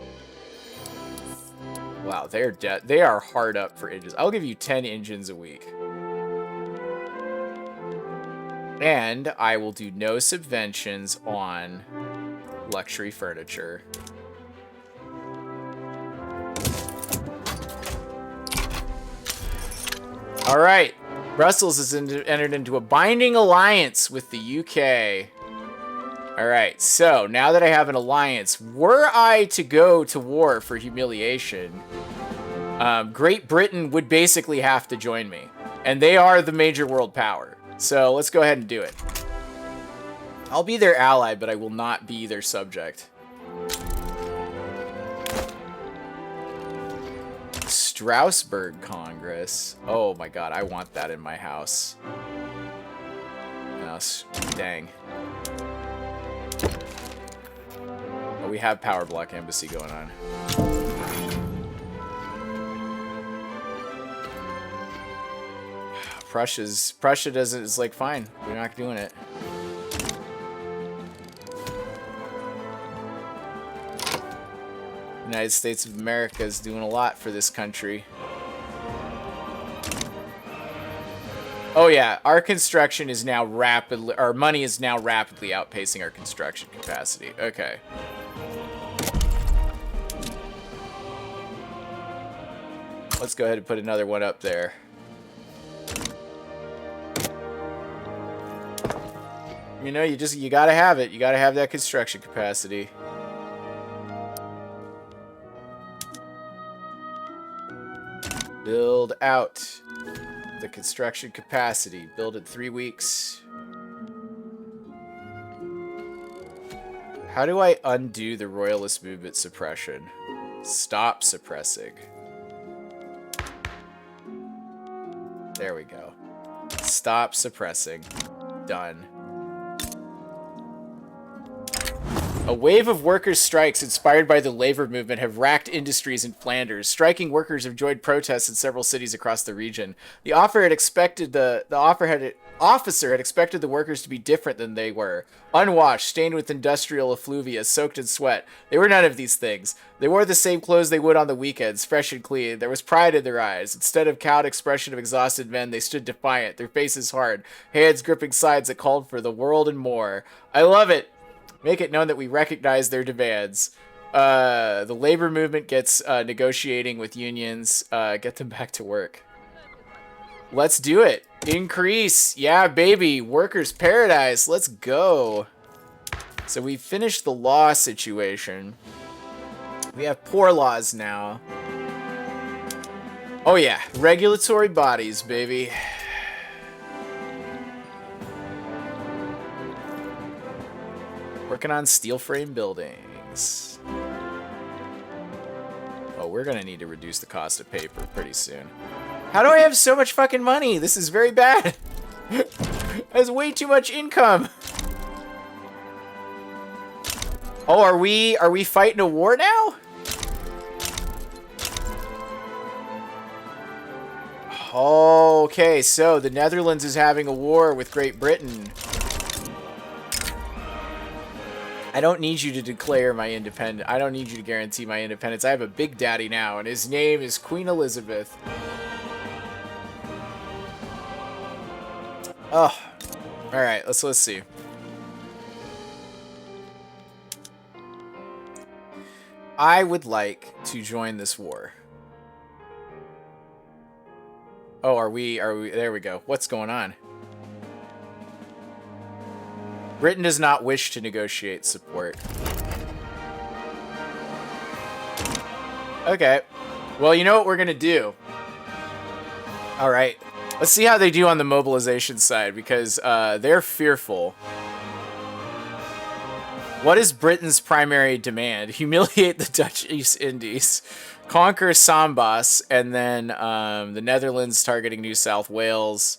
Wow, they are hard up for engines. I'll give you 10 engines a week. And I will do no subventions on luxury furniture. All right, Brussels has entered into a binding alliance with the UK. All right, so now that I have an alliance, were I to go to war for humiliation, Great Britain would basically have to join me. And they are the major world power. So let's go ahead and do it. I'll be their ally, but I will not be their subject. Strasbourg Congress. Oh my god, I want that in my house. Oh, dang. Oh, we have Power Block Embassy going on. Prussia doesn't, it's like, fine, we're not doing it. United States of America is doing a lot for this country. Oh yeah, our construction is now rapidly, our money is now rapidly outpacing our construction capacity. Okay. Let's go ahead and put another one up there. You know, you gotta have it. You gotta have that construction capacity. Build out the construction capacity. Build it 3 weeks. How do I undo the royalist movement suppression? Stop suppressing. There we go. Stop suppressing. Done. A wave of workers' strikes inspired by the labor movement have racked industries in Flanders. Striking workers have joined protests in several cities across the region. The officer had expected the workers to be different than they were. Unwashed, stained with industrial effluvia, soaked in sweat. They were none of these things. They wore the same clothes they would on the weekends, fresh and clean. There was pride in their eyes. Instead of cowed expression of exhausted men, they stood defiant, their faces hard, hands gripping sides that called for the world and more. I love it. Make it known that we recognize their demands. The labor movement gets negotiating with unions. Get them back to work. Let's do it. Increase. Yeah, baby. Workers' paradise. Let's go. So we finished the law situation. We have poor laws now. Oh, yeah. Regulatory bodies, baby. Working on steel frame buildings. Oh, we're gonna need to reduce the cost of paper pretty soon. How do I have so much fucking money? This is very bad. That's way too much income. Oh, are we fighting a war now? Okay, so the Netherlands is having a war with Great Britain. I don't need you to declare my independence. I don't need you to guarantee my independence. I have a big daddy now, and his name is Queen Elizabeth. Oh. Alright, let's see. I would like to join this war. Oh, are we, there we go. What's going on? Britain does not wish to negotiate support. Okay. Well, you know what we're going to do? All right. Let's see how they do on the mobilization side, because they're fearful. What is Britain's primary demand? Humiliate the Dutch East Indies. Conquer Sambas, and then the Netherlands targeting New South Wales.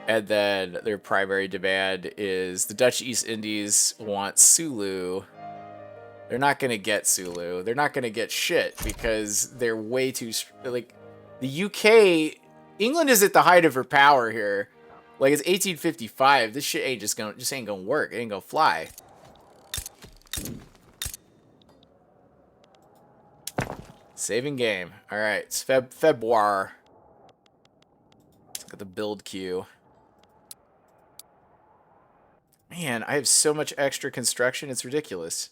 And then their primary demand is the Dutch East Indies want Sulu. They're not going to get Sulu. They're not going to get shit because they're way too... Like, the UK... England is at the height of her power here. Like, it's 1855. This shit ain't just ain't gonna work. It ain't gonna fly. Saving game. Alright, it's February. Let's look at the build queue. Man, I have so much extra construction, it's ridiculous.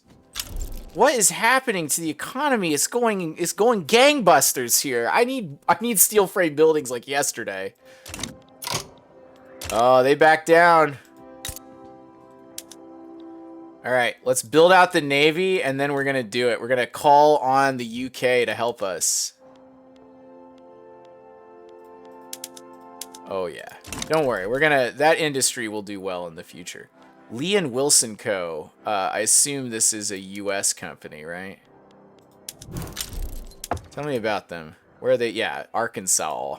What is happening to the economy? It's going gangbusters here. I need steel frame buildings like yesterday. Oh, they backed down. All right, let's build out the Navy, and then we're gonna do it. We're gonna call on the UK to help us. Oh yeah, don't worry. That industry will do well in the future. Lee and Wilson Co. I assume this is a U.S. company, right? Tell me about them. Where are they? Yeah, Arkansas.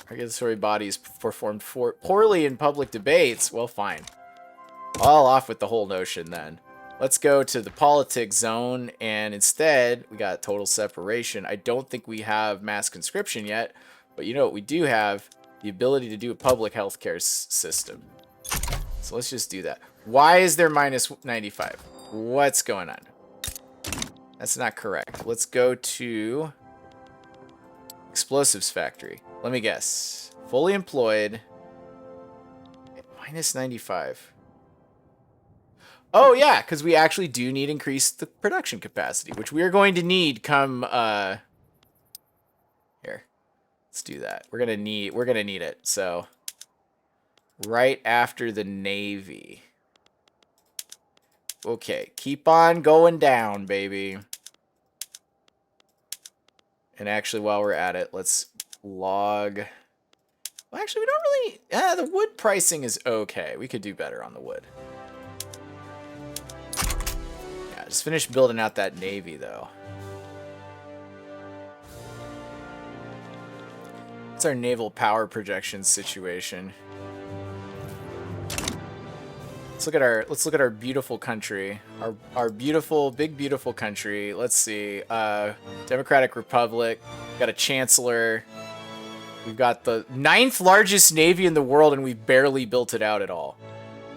Regulatory bodies performed poorly in public debates. Well, fine. All off with the whole notion then. Let's go to the politics zone, and instead, we got total separation. I don't think we have mass conscription yet, but you know what we do have? The ability to do a public healthcare system. So let's just do that. Why is there minus 95? What's going on? That's not correct. Let's go to explosives factory. Let me guess. Fully employed. Minus 95. Oh, yeah, because we actually do need to increase the production capacity, which we are going to need come... Here. Let's do that. We're gonna need it. So... right after the Navy. Okay, keep on going down, baby. And actually, while we're at it, let's log... Well, actually, we don't really... the wood pricing is okay. We could do better on the wood. Yeah, just finish building out that Navy, though. What's our naval power projection situation? let's look at our beautiful country. Our beautiful, big beautiful country. Let's see. Democratic Republic. Got a chancellor. We've got the 9th largest navy in the world, and we've barely built it out at all.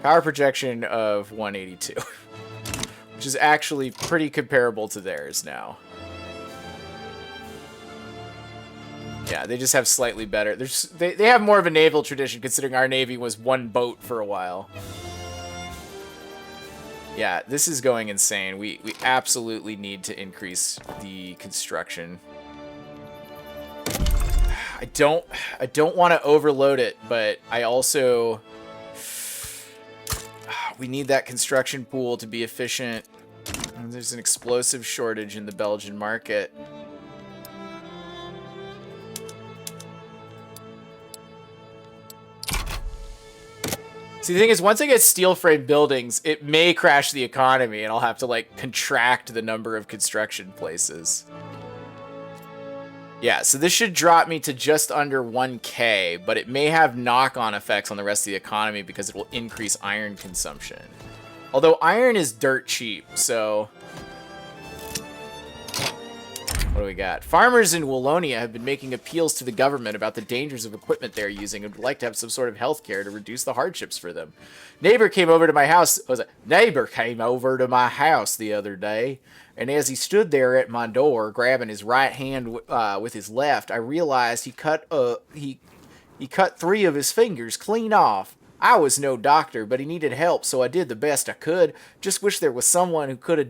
Power projection of 182. Which is actually pretty comparable to theirs now. Yeah, they just have slightly better. They have more of a naval tradition, considering our navy was one boat for a while. Yeah, this is going insane. We absolutely need to increase the construction. I don't want to overload it, but I also we need that construction pool to be efficient. And there's an explosive shortage in the Belgian market. See, the thing is, once I get steel frame buildings, it may crash the economy, and I'll have to, like, contract the number of construction places. Yeah, so this should drop me to just under 1K, but it may have knock-on effects on the rest of the economy because it will increase iron consumption. Although iron is dirt cheap, so... What do we got? Farmers in Wallonia have been making appeals to the government about the dangers of equipment they're using and would like to have some sort of health care to reduce the hardships for them. Neighbor came over to my house the other day, and as he stood there at my door, grabbing his right hand with his left, I realized he cut 3 of his fingers clean off. I was no doctor, but he needed help, so I did the best I could. Just wish there was someone who could have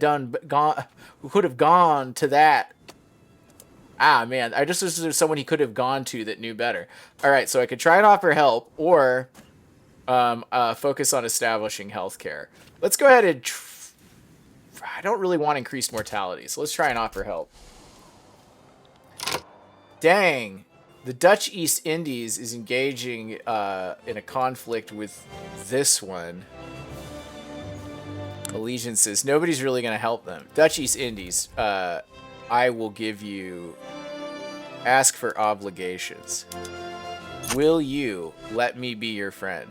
gone to that. Ah, man, I just wish there was someone he could have gone to that knew better. All right, so I could try and offer help, or focus on establishing healthcare. Let's go ahead and... I don't really want increased mortality, so let's try and offer help. Dang. The Dutch East Indies is engaging in a conflict with this one. Allegiances. Nobody's really going to help them. Dutch East Indies. I will give you... Ask for obligations. Will you let me be your friend?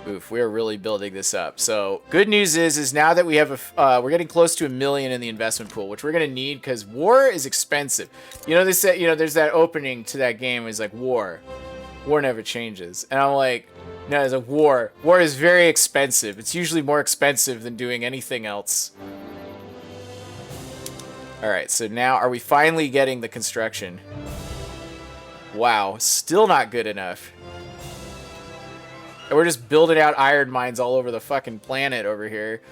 Oof, we're really building this up. So, good news is now that we have we're getting close to 1 million in the investment pool, which we're gonna need because war is expensive. You know, they said, you know, there's that opening to that game is like war never changes, and I'm like, no, it's a war. War is very expensive. It's usually more expensive than doing anything else. All right, so now are we finally getting the construction? Wow, still not good enough. And we're just building out iron mines all over the fucking planet over here.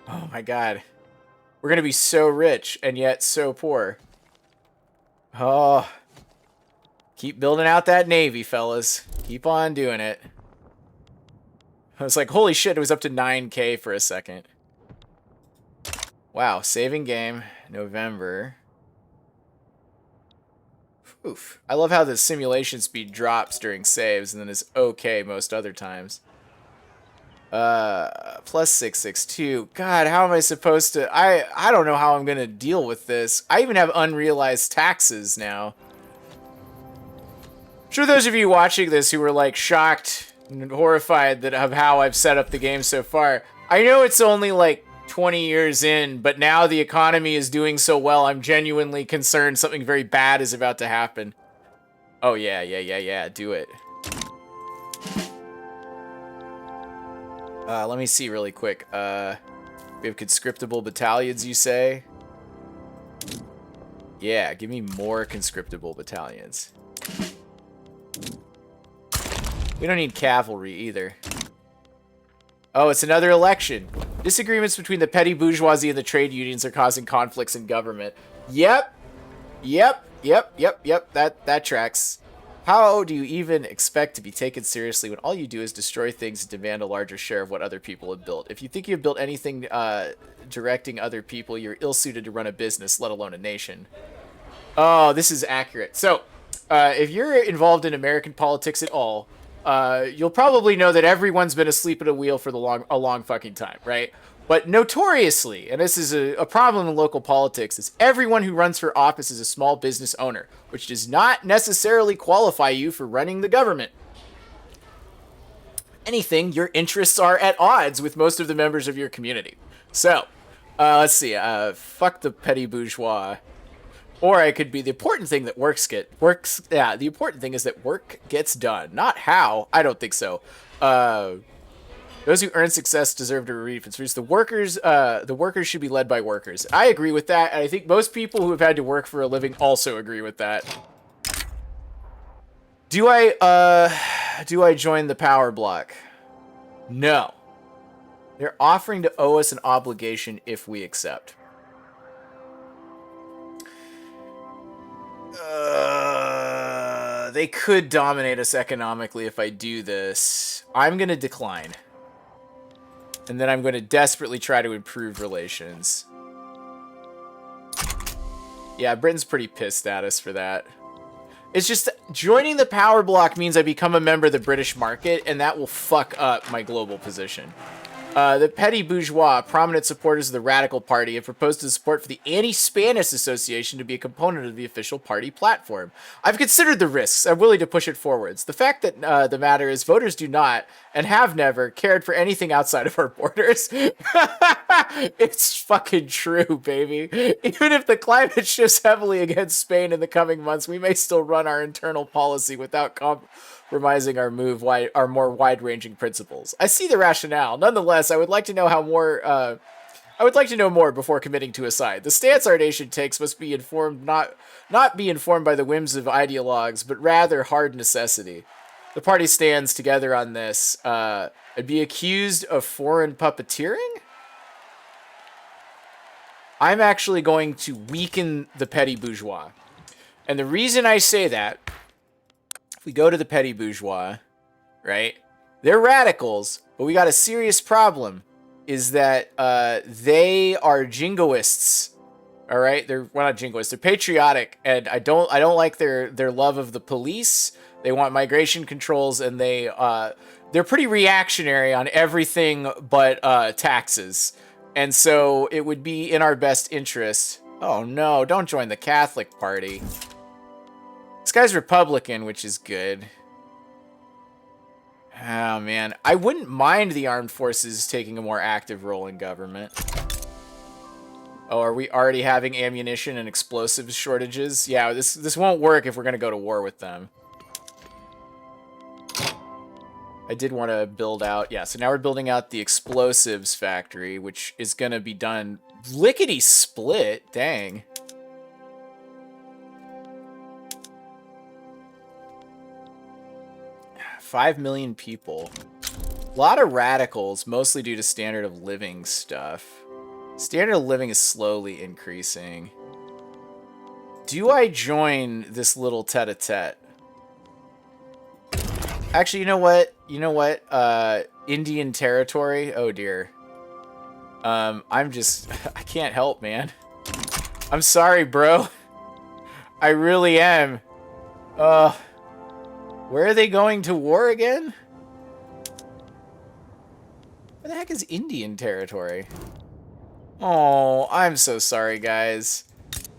Oh my god. We're gonna be so rich and yet so poor. Oh. Keep building out that navy, fellas. Keep on doing it. I was like, holy shit, it was up to 9K for a second. Wow, saving game, November. Oof. I love how the simulation speed drops during saves and then is okay most other times. Plus 662. God, how am I supposed to... I don't know how I'm going to deal with this. I even have unrealized taxes now. I'm sure those of you watching this who were like shocked and horrified that of how I've set up the game so far. I know it's only like 20 years in, but now the economy is doing so well, I'm genuinely concerned something very bad is about to happen. Oh, yeah, do it. Let me see really quick. We have conscriptable battalions, you say? Yeah, give me more conscriptable battalions. We don't need cavalry either. Oh, it's another election. Disagreements between the petty bourgeoisie and the trade unions are causing conflicts in government. Yep. That tracks. How do you even expect to be taken seriously when all you do is destroy things and demand a larger share of what other people have built? If you think you've built anything directing other people, you're ill-suited to run a business, let alone a nation. Oh, this is accurate. So, if you're involved in American politics at all, you'll probably know that everyone's been asleep at a wheel for a long fucking time, right? But notoriously, and this is a problem in local politics, is everyone who runs for office is a small business owner, which does not necessarily qualify you for running the government. Anything, your interests are at odds with most of the members of your community. So, let's see. Fuck the petty bourgeois. Or I could be the important thing that works. Yeah, the important thing is that work gets done, not how. I don't think so. Those who earn success deserve to reap its fruits. The workers should be led by workers. I agree with that, and I think most people who have had to work for a living also agree with that. Do I join the power block? No. They're offering to owe us an obligation if we accept. They could dominate us economically if I do this. I'm gonna decline. And then I'm going to desperately try to improve relations. Yeah, Britain's pretty pissed at us for that. It's just joining the power block means I become a member of the British market, and that will fuck up my global position. The petty bourgeois, prominent supporters of the Radical Party, have proposed to support for the Anti-Spanish Association to be a component of the official party platform. I've considered the risks. I'm willing to push it forwards. The fact that the matter is voters do not, and have never, cared for anything outside of our borders. It's fucking true, baby. Even if the climate shifts heavily against Spain in the coming months, we may still run our internal policy without compromising our more wide-ranging principles. I see the rationale. Nonetheless, I would like to know more before committing to a side. The stance our nation takes must be informed not be informed by the whims of ideologues, but rather hard necessity. The party stands together on this. And be accused of foreign puppeteering? I'm actually going to weaken the petty bourgeois. And the reason I say that, if we go to the petty bourgeois, right? They're radicals, but we got a serious problem. Is that they are jingoists. All right? They're not jingoists, they're patriotic, and I don't like their love of the police. They want migration controls, and they're pretty reactionary on everything but taxes. And so it would be in our best interest. Oh no, don't join the Catholic Party. This guy's Republican, which is good. Oh man, I wouldn't mind the armed forces taking a more active role in government. Oh, are we already having ammunition and explosives shortages? Yeah, this won't work if we're gonna go to war with them. I did want to build out, yeah, so now we're building out the explosives factory, which is gonna be done lickety-split, dang. $5 million people. A lot of radicals, mostly due to standard of living stuff. Standard of living is slowly increasing. Do I join this little tete-a-tete? Actually, you know what? Indian territory? Oh dear. I can't help, man. I'm sorry, bro. I really am. Where are they going to war again? Where the heck is Indian territory? Oh, I'm so sorry, guys.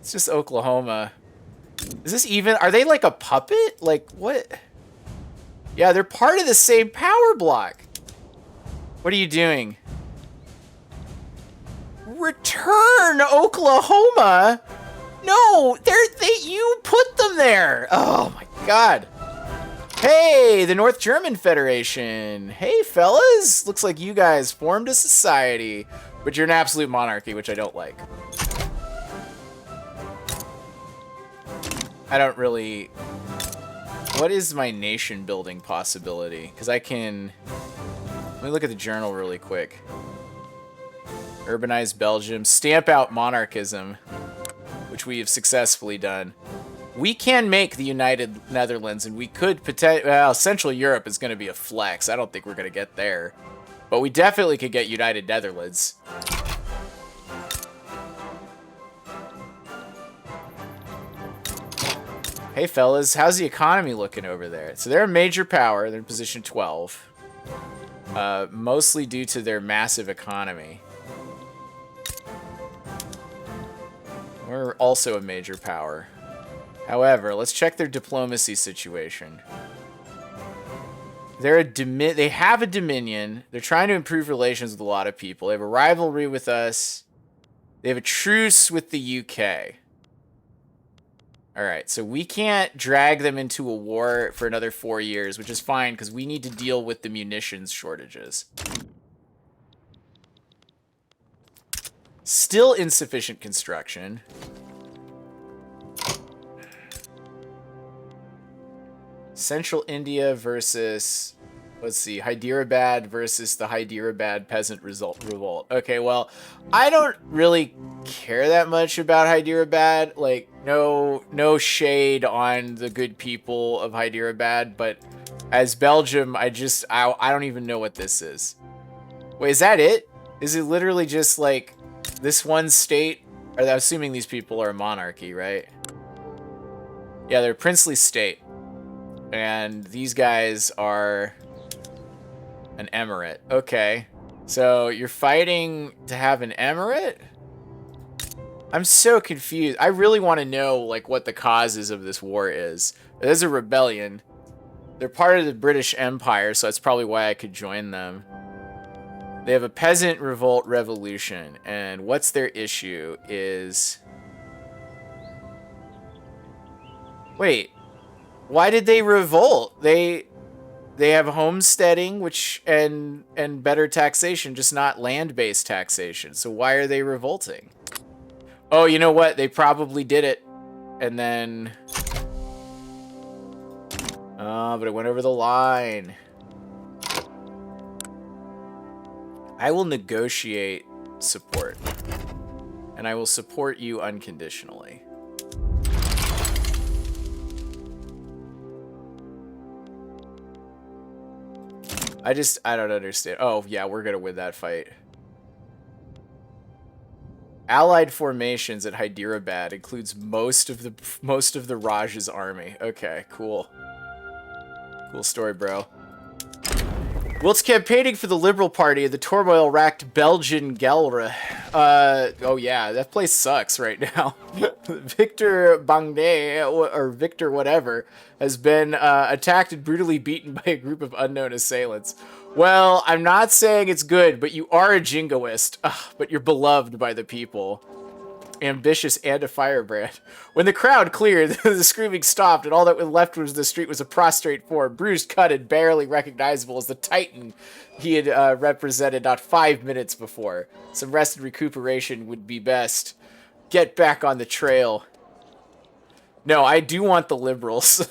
It's just Oklahoma. Is this even... Are they like a puppet? Like, what? Yeah, they're part of the same power block. What are you doing? Return Oklahoma? No, you put them there. Oh my god. Hey, the North German Federation. Hey, fellas. Looks like you guys formed a society. But you're an absolute monarchy, which I don't like. I don't really... What is my nation building possibility? Because I can... Let me look at the journal really quick. Urbanize Belgium. Stamp out monarchism. Which we have successfully done. We can make the United Netherlands, and we could potentially... Well, Central Europe is going to be a flex. I don't think we're going to get there. But we definitely could get United Netherlands. Hey, fellas. How's the economy looking over there? So they're a major power. They're in position 12. Mostly due to their massive economy. We're also a major power. However, let's check their diplomacy situation. They have a dominion. They're trying to improve relations with a lot of people. They have a rivalry with us. They have a truce with the UK. Alright, so we can't drag them into a war for another 4 years, which is fine because we need to deal with the munitions shortages. Still insufficient construction. Central India versus, let's see, Hyderabad versus the Hyderabad peasant revolt. Okay, well, I don't really care that much about Hyderabad. Like, no shade on the good people of Hyderabad, but as Belgium, I don't even know what this is. Wait, is that it? Is it literally just like this one state? I'm assuming these people are a monarchy, right? Yeah, they're a princely state. And these guys are an emirate. Okay. So you're fighting to have an emirate? I'm so confused. I really want to know like what the causes of this war is. There's a rebellion. They're part of the British Empire, so that's probably why I could join them. They have a peasant revolt revolution, and what's their issue is... Wait. Why did they revolt? They have homesteading, which and better taxation, just not land-based taxation. So why are they revolting? Oh, you know what? They probably did it, and then but it went over the line. I will negotiate support, and I will support you unconditionally. I don't understand. Oh, yeah, we're gonna win that fight. Allied formations at Hyderabad includes most of the Raj's army. Okay, cool. Cool story, bro. Whilst campaigning for the Liberal Party, the turmoil-racked Belgian Gelre. Oh yeah, that place sucks right now. Victor Bangde, or Victor whatever, has been attacked and brutally beaten by a group of unknown assailants. Well, I'm not saying it's good, but you are a jingoist. But you're beloved by the people. Ambitious and a firebrand. When the crowd cleared, the screaming stopped, and all that was left was the street was a prostrate form, bruised, cut, and barely recognizable as the Titan he had represented not 5 minutes before. Some rest and recuperation would be best. Get back on the trail. No, I do want the liberals.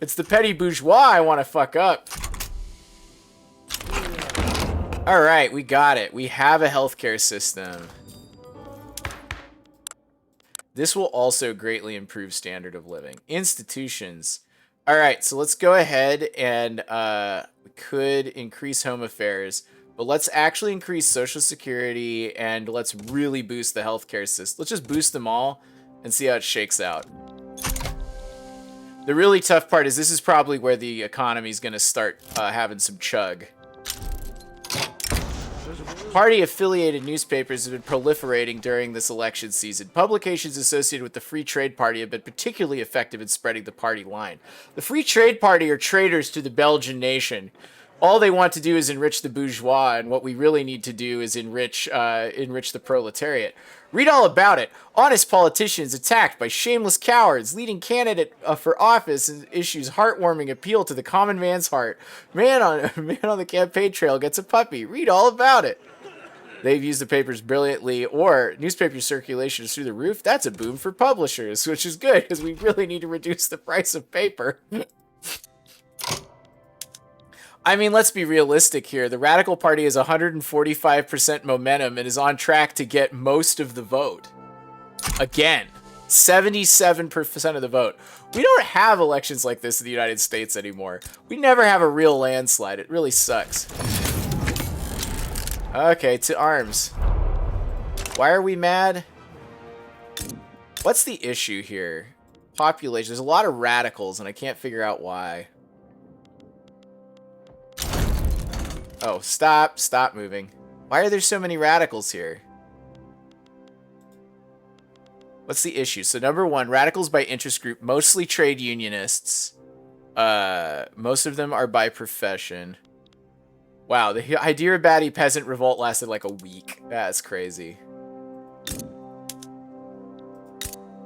It's the petty bourgeois I want to fuck up. Alright, we got it. We have a healthcare system. This will also greatly improve standard of living. Institutions. All right, so let's go ahead and we could increase home affairs, but let's actually increase Social Security and let's really boost the healthcare system. Let's just boost them all and see how it shakes out. The really tough part is this is probably where the economy is going to start having some chug. Party-affiliated newspapers have been proliferating during this election season. Publications associated with the Free Trade Party have been particularly effective in spreading the party line. The Free Trade Party are traitors to the Belgian nation. All they want to do is enrich the bourgeois, and what we really need to do is enrich the proletariat. Read all about it. Honest politicians attacked by shameless cowards. Leading candidate for office issues heartwarming appeal to the common man's heart. Man on the campaign trail gets a puppy. Read all about it. They've used the papers brilliantly, or newspaper circulation is through the roof. That's a boom for publishers, which is good, because we really need to reduce the price of paper. I mean, let's be realistic here. The Radical Party has 145% momentum and is on track to get most of the vote. Again, 77% of the vote. We don't have elections like this in the United States anymore. We never have a real landslide. It really sucks. Okay, to arms. Why are we mad? What's the issue here? Population. There's a lot of radicals, and I can't figure out why. Oh, stop. Stop moving. Why are there so many radicals here? What's the issue? So number one, radicals by interest group, mostly trade unionists. Most of them are by profession. Wow, the Hyderabadi peasant revolt lasted like a week. That's crazy.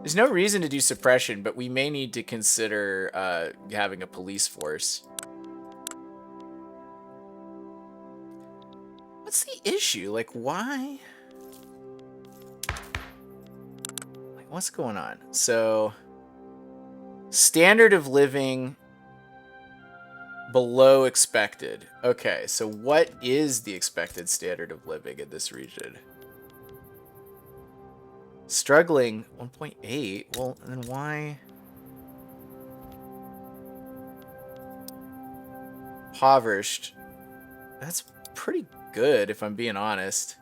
There's no reason to do suppression, but we may need to consider having a police force. What's the issue? Like, why? Like, what's going on? So, standard of living below expected. Okay, so what is the expected standard of living in this region? Struggling 1.8. Well, then why? Impoverished. That's pretty good, if I'm being honest.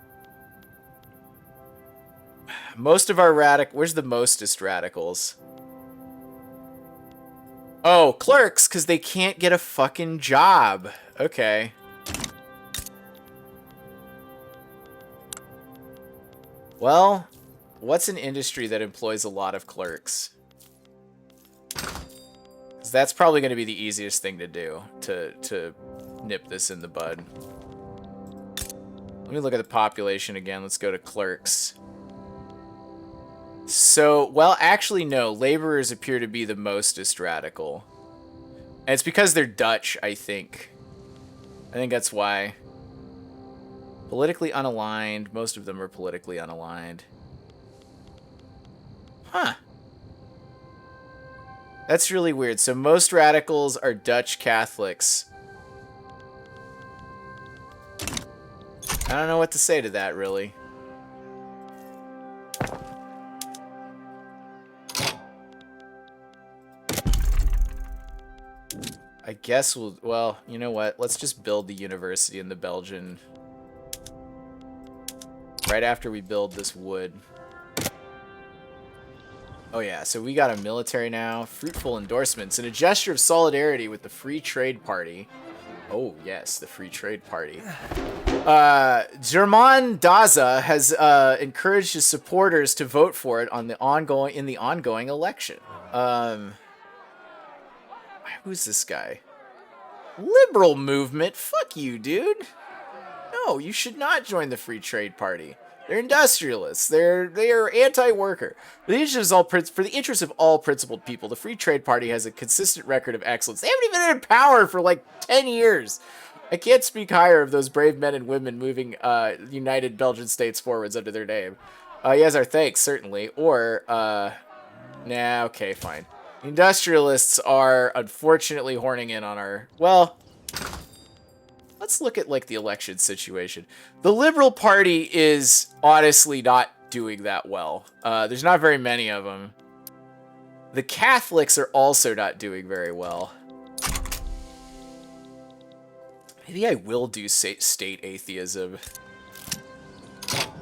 Most of our where's the mostest radicals? Oh, clerks, because they can't get a fucking job. Okay. Well, what's an industry that employs a lot of clerks? Because that's probably going to be the easiest thing to do to nip this in the bud. Let me look at the population again. Let's go to clerks. So, well, actually, no. Laborers appear to be the mostest radical. And it's because they're Dutch, I think. I think that's why. Politically unaligned. Most of them are politically unaligned. Huh. That's really weird. So most radicals are Dutch Catholics. I don't know what to say to that, really. I guess we'll... Well, you know what? Let's just build the university in the Belgian... Right after we build this wood. Oh yeah, so we got a military now. Fruitful endorsements. And a gesture of solidarity with the Free Trade Party. Oh yes, the Free Trade Party. German Daza has encouraged his supporters to vote for it on the ongoing election. Who's this guy? Liberal movement? Fuck you, dude. No, you should not join the Free Trade Party. They're industrialists. They are anti-worker. For the interest of all principled people, the Free Trade Party has a consistent record of excellence. They haven't even been in power for like 10 years. I can't speak higher of those brave men and women moving united Belgian states forwards under their name. He has our thanks, certainly. Or, nah, okay, fine. Industrialists are unfortunately horning in on our... Well, let's look at, like, the election situation. The Liberal Party is honestly not doing that well. There's not very many of them. The Catholics are also not doing very well. Maybe I will do state atheism.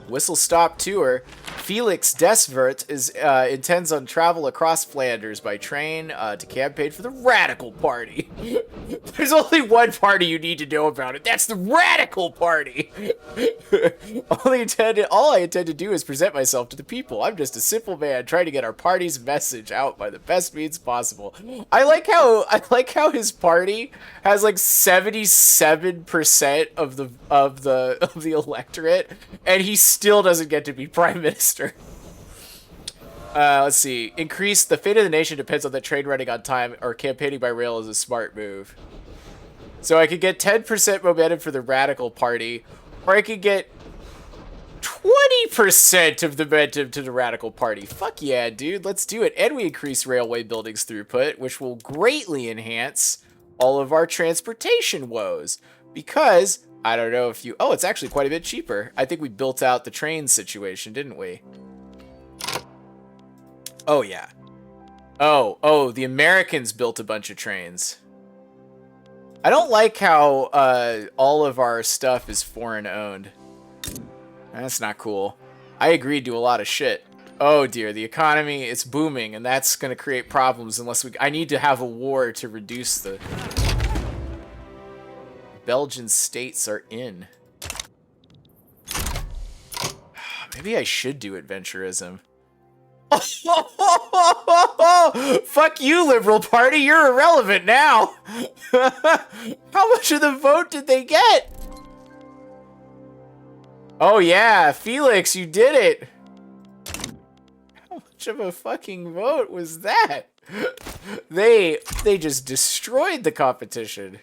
Whistle Stop Tour. Felix Desvert intends on travel across Flanders by train to campaign for the Radical Party. There's only one party you need to know about it. That's the Radical Party. All I intend to do is present myself to the people. I'm just a simple man trying to get our party's message out by the best means possible. I like how his party has like 77% of the electorate, and he still doesn't get to be prime minister. Let's see. Increase the fate of the nation depends on the train running on time, or campaigning by rail is a smart move. So I could get 10% momentum for the Radical Party, or I could get 20% of the momentum to the Radical Party. Fuck yeah, dude. Let's do it. And we increase railway buildings throughput, which will greatly enhance all of our transportation woes. Because... I don't know if you... Oh, it's actually quite a bit cheaper. I think we built out the train situation, didn't we? Oh, yeah. Oh, the Americans built a bunch of trains. I don't like how all of our stuff is foreign owned. That's not cool. I agreed to a lot of shit. Oh, dear. The economy is booming, and that's going to create problems unless we... I need to have a war to reduce the... Belgian states are in. Maybe I should do adventurism. Fuck you, Liberal Party. You're irrelevant now. How much of the vote did they get? Oh yeah, Felix, you did it. How much of a fucking vote was that? They just destroyed the competition.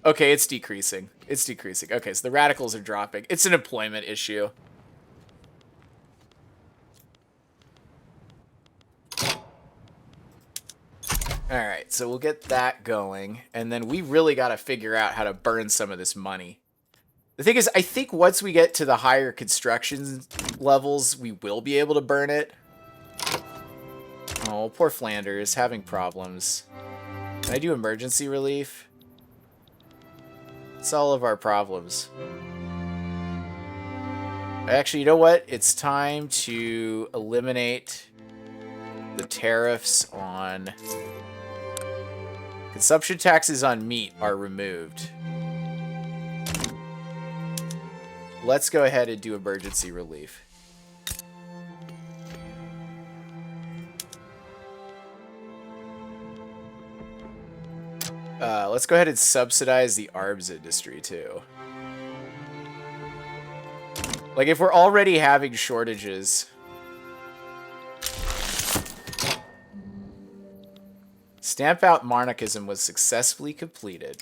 Okay, it's decreasing. It's decreasing. Okay, so the radicals are dropping. It's an employment issue. Alright, so we'll get that going. And then we really got to figure out how to burn some of this money. The thing is, I think once we get to the higher construction levels, we will be able to burn it. Oh, poor Flanders, having problems. Can I do emergency relief? It's all of our problems. Actually, you know what? It's time to eliminate the tariffs on... Consumption taxes on meat are removed. Let's go ahead and do emergency relief. Let's go ahead and subsidize the arms industry, too. Like, if we're already having shortages... Stamp out monarchism was successfully completed.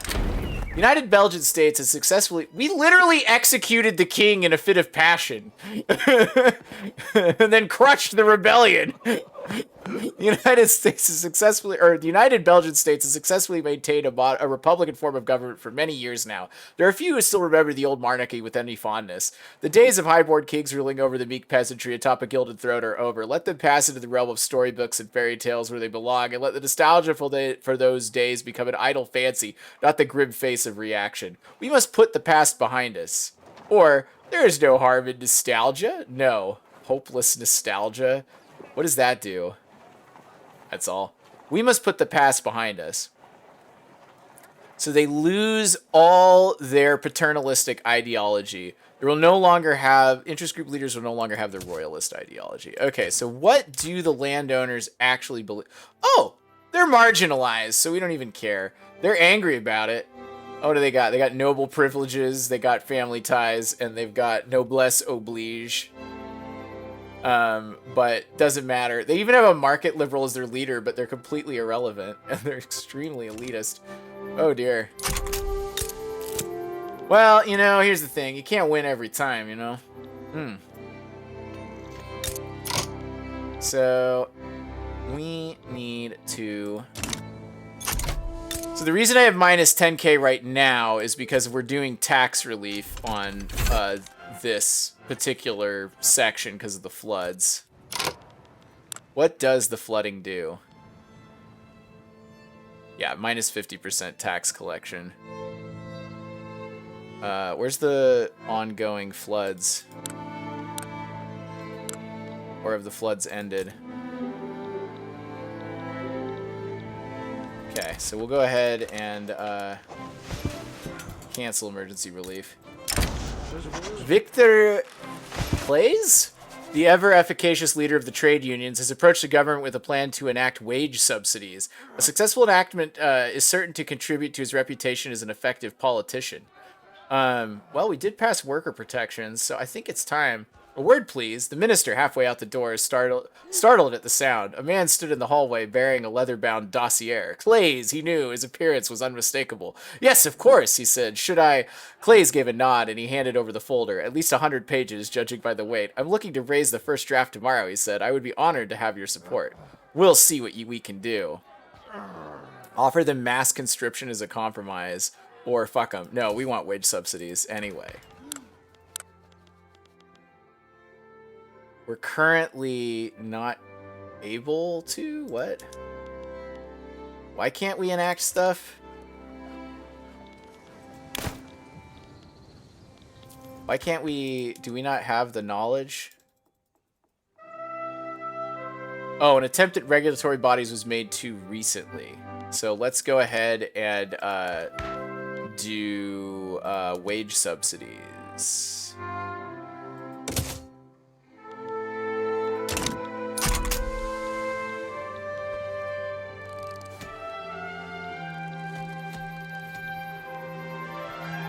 United Belgian States has successfully... We literally executed the king in a fit of passion. And then crushed the rebellion. The United States has successfully... Or the United Belgian States has successfully maintained a republican form of government for many years now. There are few who still remember the old monarchy with any fondness. The days of high-born kings ruling over the meek peasantry atop a gilded throne are over. Let them pass into the realm of storybooks and fairy tales where they belong, and let the nostalgia for those days become an idle fancy, not the grim face of reaction. We must put the past behind us. Or, there is no harm in nostalgia. No. Hopeless nostalgia. What does that do? That's all. We must put the past behind us. So they lose all their paternalistic ideology. There will no longer have... Interest group leaders will no longer have their royalist ideology. Okay, so what do the landowners actually believe? Oh! They're marginalized, so we don't even care. They're angry about it. Oh, what do they got? They got noble privileges, they got family ties, and they've got noblesse oblige. But doesn't matter. They even have a market liberal as their leader, but they're completely irrelevant, and they're extremely elitist. Oh, dear. Well, you know, here's the thing. You can't win every time, you know? So, we need to... So the reason I have minus 10k right now is because we're doing tax relief on this particular section because of the floods. What does the flooding do? Yeah, minus 50% tax collection. Where's the ongoing floods? Or have the floods ended? Okay, so we'll go ahead and cancel emergency relief. Victor Plays? The ever-efficacious leader of the trade unions has approached the government with a plan to enact wage subsidies. A successful enactment is certain to contribute to his reputation as an effective politician. Well, we did pass worker protections, so I think it's time. A word, please. The minister, halfway out the door, is startled at the sound. A man stood in the hallway bearing a leather-bound dossier. Clays, he knew. His appearance was unmistakable. Yes, of course, he said. Should I... Clays gave a nod, and he handed over the folder. At least 100 pages, judging by the weight. I'm looking to raise the first draft tomorrow, he said. I would be honored to have your support. We'll see what we can do. Offer them mass conscription as a compromise. Or fuck them. No, we want wage subsidies anyway. We're currently not able to? What? Why can't we enact stuff? Why can't we... Do we not have the knowledge? Oh, an attempt at regulatory bodies was made too recently. So let's go ahead and do wage subsidies.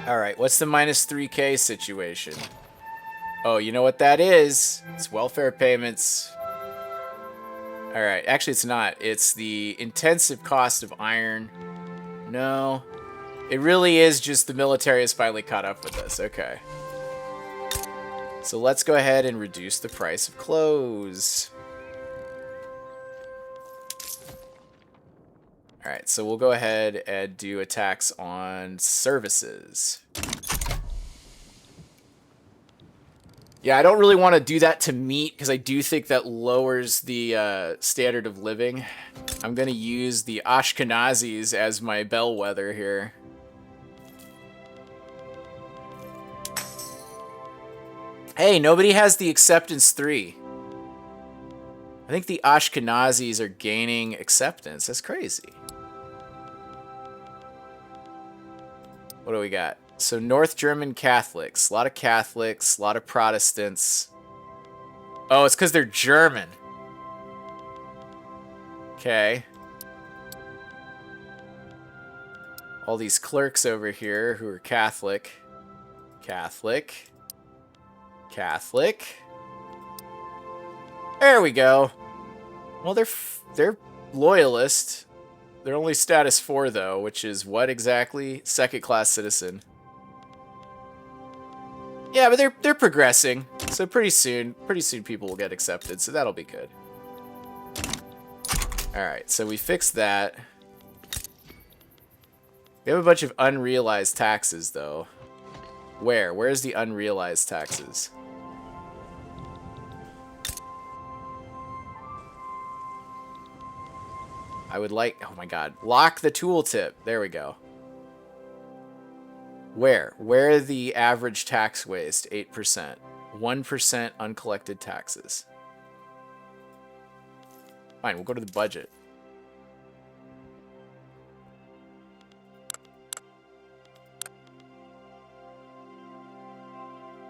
Alright, what's the minus 3K situation? Oh, you know what that is? It's welfare payments. Alright, actually it's not. It's the intensive cost of iron. No. It really is just the military has finally caught up with us. Okay. So let's go ahead and reduce the price of clothes. Alright, so we'll go ahead and do a tax on services. Yeah, I don't really want to do that to meat because I do think that lowers the standard of living. I'm going to use the Ashkenazis as my bellwether here. Hey, nobody has the acceptance 3. I think the Ashkenazis are gaining acceptance. That's crazy. What do we got? So North German Catholics. A lot of Catholics, a lot of Protestants. Oh, it's because they're German. Okay. All these clerks over here who are Catholic. Catholic. Catholic. There we go. Well, they're loyalist. They're only status 4 though, which is what exactly? Second class citizen. Yeah, but they're progressing. So pretty soon people will get accepted, so that'll be good. Alright, so we fixed that. We have a bunch of unrealized taxes though. Where? Where's the unrealized taxes? I would like, oh my god, lock the tooltip. There we go. Where? Where the average tax waste? 8%. 1% uncollected taxes. Fine, we'll go to the budget.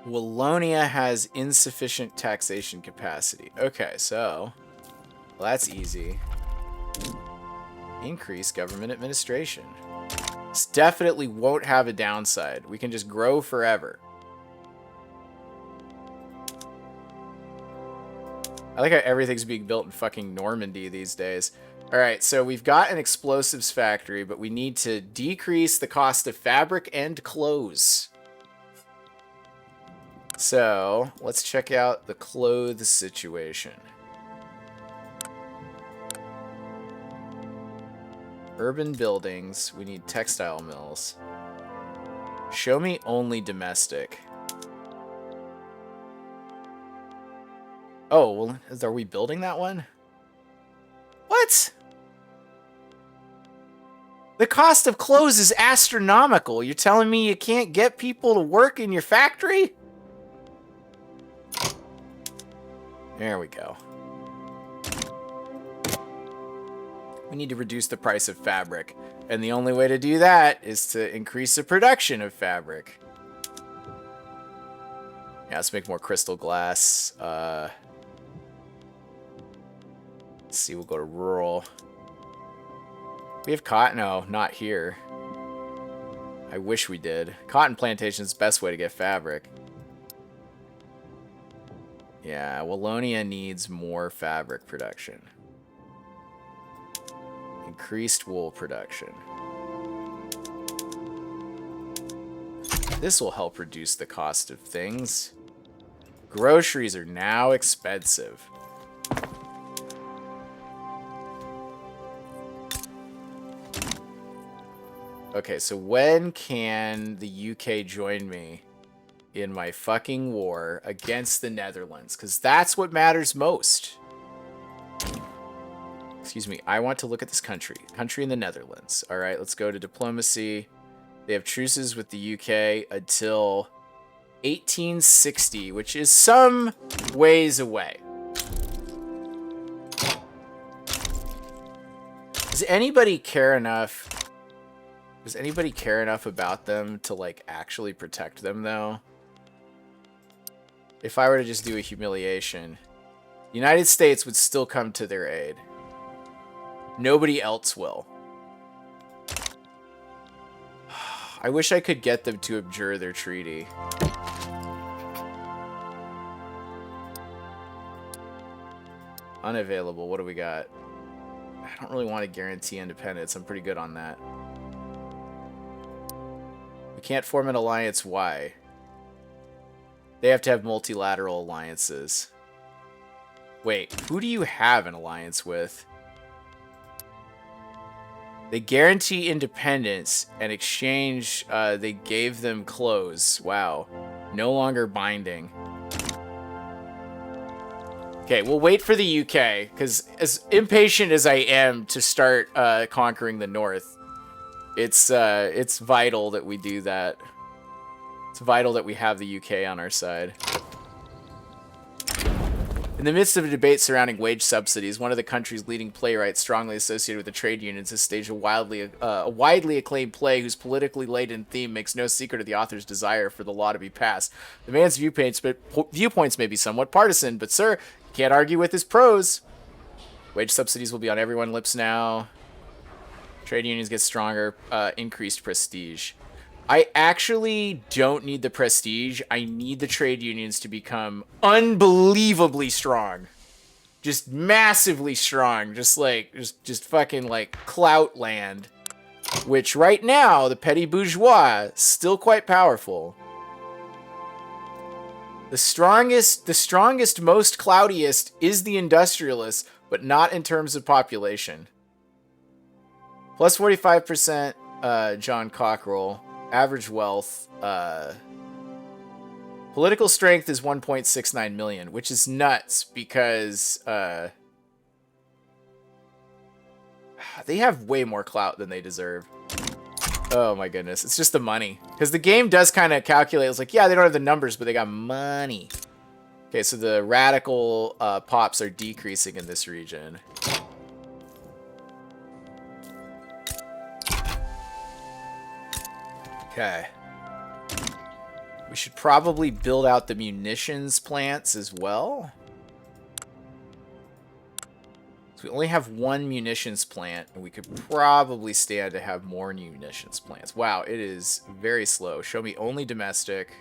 Wallonia has insufficient taxation capacity. Okay, so well, that's easy. Increase government administration. This definitely won't have a downside. We can just grow forever. I like how everything's being built in fucking Normandy these days. Alright, so we've got an explosives factory, but we need to decrease the cost of fabric and clothes. So, let's check out the clothes situation. Urban buildings. We need textile mills. Show me only domestic. Oh, well, are we building that one? What? The cost of clothes is astronomical. You're telling me you can't get people to work in your factory? There we go. We need to reduce the price of fabric. And the only way to do that is to increase the production of fabric. Yeah, let's make more crystal glass. Let's see, we'll go to rural. We have cotton? No, not here. I wish we did. Cotton plantation is the best way to get fabric. Yeah, Wallonia needs more fabric production. Increased wool production. This will help reduce the cost of things. Groceries are now expensive. Okay, so when can the UK join me in my fucking war against the Netherlands? Because that's what matters most. Excuse me, I want to look at this country. Country in the Netherlands. All right, let's go to diplomacy. They have truces with the UK until 1860, which is some ways away. Does anybody care enough? Does anybody care enough about them to, like, actually protect them, though? If I were to just do a humiliation, the United States would still come to their aid. Nobody else will. I wish I could get them to abjure their treaty. Unavailable. What do we got? I don't really want to guarantee independence. I'm pretty good on that. We can't form an alliance. Why? They have to have multilateral alliances. Wait, who do you have an alliance with? They guarantee independence and exchange, they gave them clothes. Wow. No longer binding. Okay, we'll wait for the UK, because as impatient as I am to start conquering the North, it's vital that we do that. It's vital that we have the UK on our side. In the midst of a debate surrounding wage subsidies, one of the country's leading playwrights strongly associated with the trade unions has staged a widely acclaimed play whose politically laden theme makes no secret of the author's desire for the law to be passed. The man's viewpoints may be somewhat partisan, but sir, you can't argue with his prose. Wage subsidies will be on everyone's lips now. Trade unions get stronger. Increased prestige. I actually don't need the prestige. I need the trade unions to become unbelievably strong. Just massively strong. Just fucking like clout land. Which right now, the petty bourgeois, still quite powerful. The strongest, most cloutiest is the industrialists, but not in terms of population. Plus 45%, John Cockeril. Average wealth, political strength is 1.69 million, which is nuts because they have way more clout than they deserve. Oh my goodness, it's just the money. Because the game does kind of calculate, it's like, yeah, they don't have the numbers, but they got money. Okay, so the radical pops are decreasing in this region. Okay. We should probably build out the munitions plants as well. So we only have one munitions plant, and we could probably stand to have more munitions plants. Wow, it is very slow. Show me only domestic.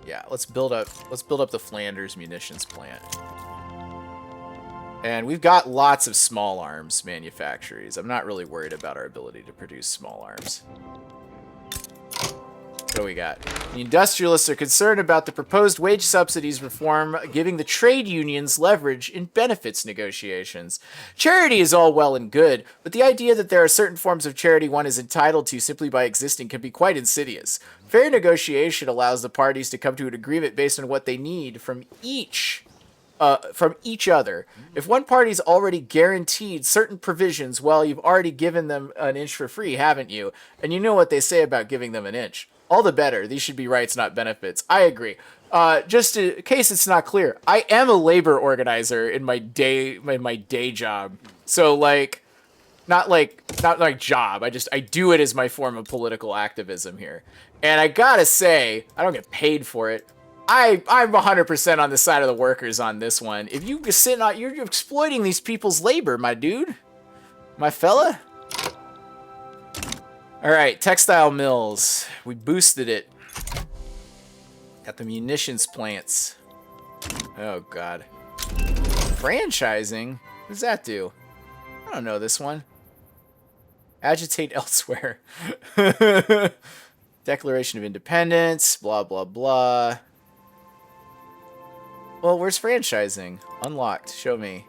Yeah, let's build up the Flanders munitions plant. And we've got lots of small arms manufactories. I'm not really worried about our ability to produce small arms. What do we got? The industrialists are concerned about the proposed wage subsidies reform giving the trade unions leverage in benefits negotiations. Charity is all well and good, but the idea that there are certain forms of charity one is entitled to simply by existing can be quite insidious. Fair negotiation allows the parties to come to an agreement based on what they need from each other. If one party's already guaranteed certain provisions, well, you've already given them an inch for free, haven't you? And you know what they say about giving them an inch. All the better. These should be rights, not benefits. I agree. Just in case it's not clear, I am a labor organizer in my day job. So not like job. I do it as my form of political activism here. And I gotta say, I don't get paid for it. I'm 100% on the side of the workers on this one. If you sit on, you're exploiting these people's labor, my dude, my fella. All right, textile mills. We boosted it. Got the munitions plants. Oh God. Franchising. What does that do? I don't know this one. Agitate elsewhere. Declaration of Independence. Blah blah blah. Well, where's franchising? Unlocked. Show me.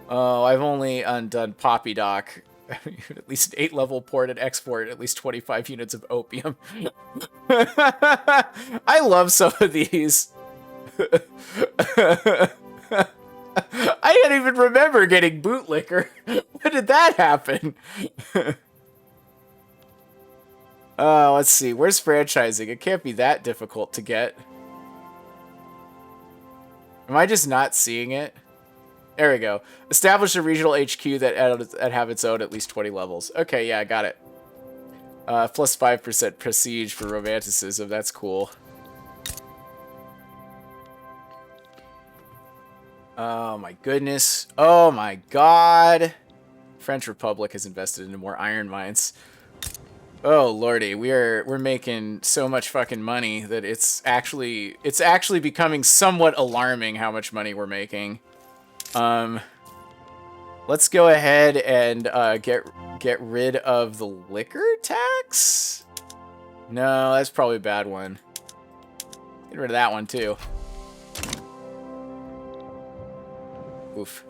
Oh, I've only undone Poppy Dock. At least an 8-level port and export, at least 25 units of opium. I love some of these. I didn't even remember getting bootlicker. When did that happen? Let's see. Where's franchising? It can't be that difficult to get. Am I just not seeing it? There we go. Establish a regional HQ that have its own at least 20 levels. Okay, yeah, I got it. Plus 5% prestige for romanticism. That's cool. Oh my goodness. Oh my God. French Republic has invested into more iron mines. Oh lordy, we're making so much fucking money that it's actually becoming somewhat alarming how much money we're making. Let's go ahead and get rid of the liquor tax. No, that's probably a bad one. Get rid of that one too. Oof.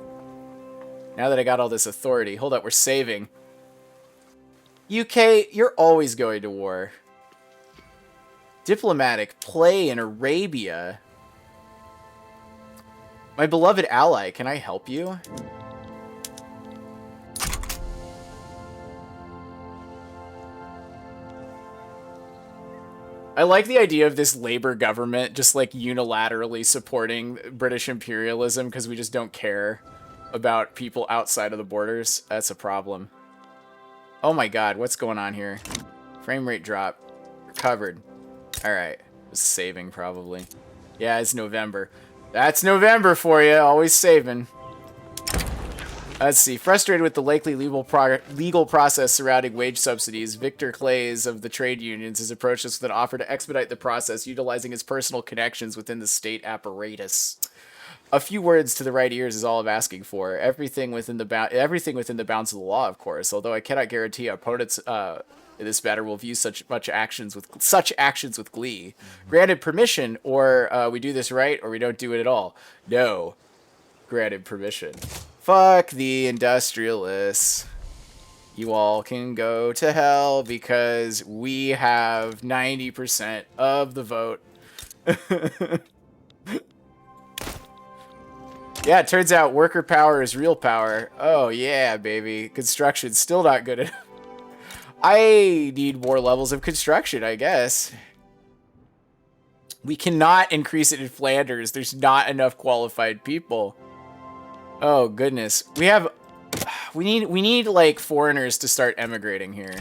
Now that I got all this authority, hold up, we're saving. UK, you're always going to war. Diplomatic play in Arabia. My beloved ally, can I help you? I like the idea of this Labour government just like unilaterally supporting British imperialism because we just don't care about people outside of the borders. That's a problem. Oh my god, what's going on here? Frame rate drop. Recovered. Alright. Saving, probably. Yeah, it's November. That's November for you. Always saving. Let's see. Frustrated with the likely legal process surrounding wage subsidies, Victor Clays of the trade unions has approached us with an offer to expedite the process, utilizing his personal connections within the state apparatus. A few words to the right ears is all I'm asking for. Everything within the bounds of the law, of course. Although I cannot guarantee opponents in this matter will view such actions with glee. Granted permission, or we do this right, or we don't do it at all. No, granted permission. Fuck the industrialists. You all can go to hell because we have 90% of the vote. Yeah, it turns out worker power is real power. Oh yeah, baby. Construction's still not good enough. I need more levels of construction, I guess. We cannot increase it in Flanders. There's not enough qualified people. Oh goodness. We need like foreigners to start emigrating here.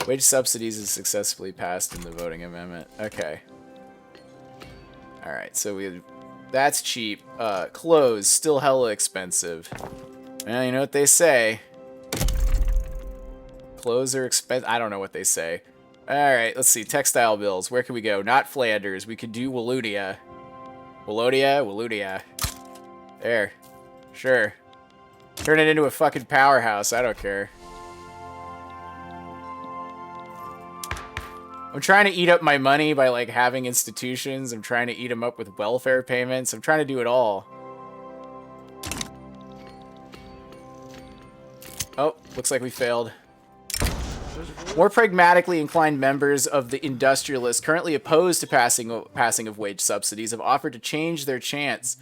Wage subsidies is successfully passed in the voting amendment. Okay. Alright, so that's cheap. Clothes, still hella expensive. Well, you know what they say. Clothes are expensive. I don't know what they say. Alright, let's see. Textile bills. Where can we go? Not Flanders. We could do Wallonia. Wallonia. There. Sure. Turn it into a fucking powerhouse. I don't care. I'm trying to eat up my money by, like, having institutions. I'm trying to eat them up with welfare payments. I'm trying to do it all. Oh, looks like we failed. More pragmatically inclined members of the industrialists currently opposed to passing of wage subsidies have offered to change their stance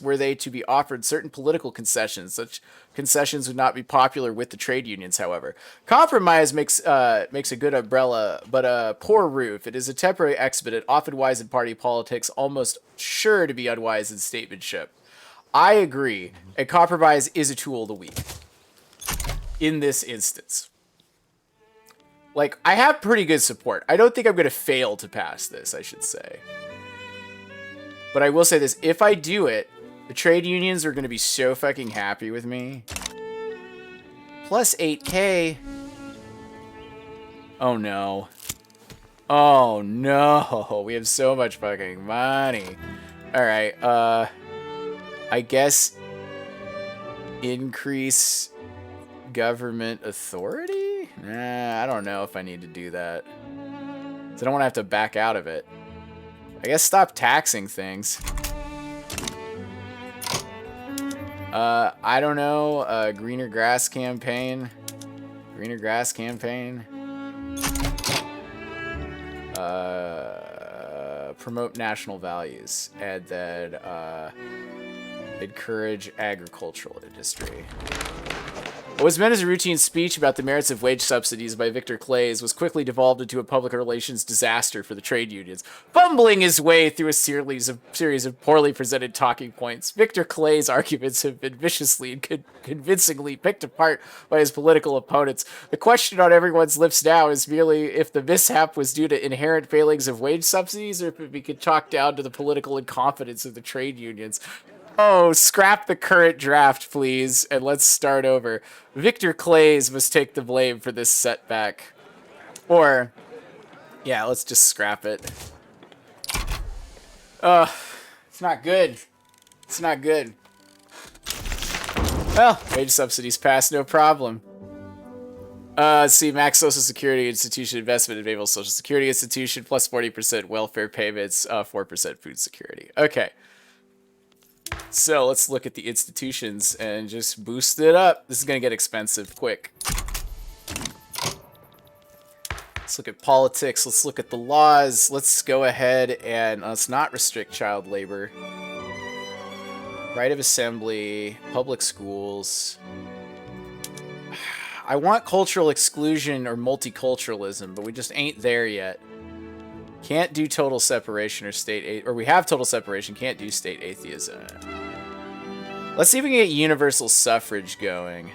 were they to be offered certain political concessions. Such concessions would not be popular with the trade unions, however. Compromise makes a good umbrella, but a poor roof. It is a temporary expedient, often wise in party politics, almost sure to be unwise in statesmanship. I agree. A compromise is a tool of the weak. In this instance. Like, I have pretty good support. I don't think I'm going to fail to pass this, I should say. But I will say this. If I do it, the trade unions are going to be so fucking happy with me. Plus 8K. Oh, no. Oh, no. We have so much fucking money. Alright, I guess increase government authority? Nah, I don't know if I need to do that. So I don't want to have to back out of it. I guess stop taxing things. I don't know. Greener grass campaign. Greener grass campaign. Promote national values. And then, Encourage agricultural industry. What was meant as a routine speech about the merits of wage subsidies by Victor Clays was quickly devolved into a public relations disaster for the trade unions, fumbling his way through a series of poorly presented talking points. Victor Clays' arguments have been viciously and convincingly picked apart by his political opponents. The question on everyone's lips now is merely if the mishap was due to inherent failings of wage subsidies or if it could chalk down to the political incompetence of the trade unions. Oh, scrap the current draft, please, and let's start over. Victor Clays must take the blame for this setback. Or, yeah, let's just scrap it. It's not good. It's not good. Well, wage subsidies passed, no problem. Let's see, max Social Security institution investment in Naval Social Security institution, plus 40% welfare payments, 4% food security. Okay. So let's look at the institutions and just boost it up. This is going to get expensive quick. Let's look at politics. Let's look at the laws. Let's go ahead and let's not restrict child labor. Right of assembly, public schools. I want cultural exclusion or multiculturalism, but we just ain't there yet. Can't do total separation or state, or we have total separation, can't do state atheism. Let's see if we can get universal suffrage going.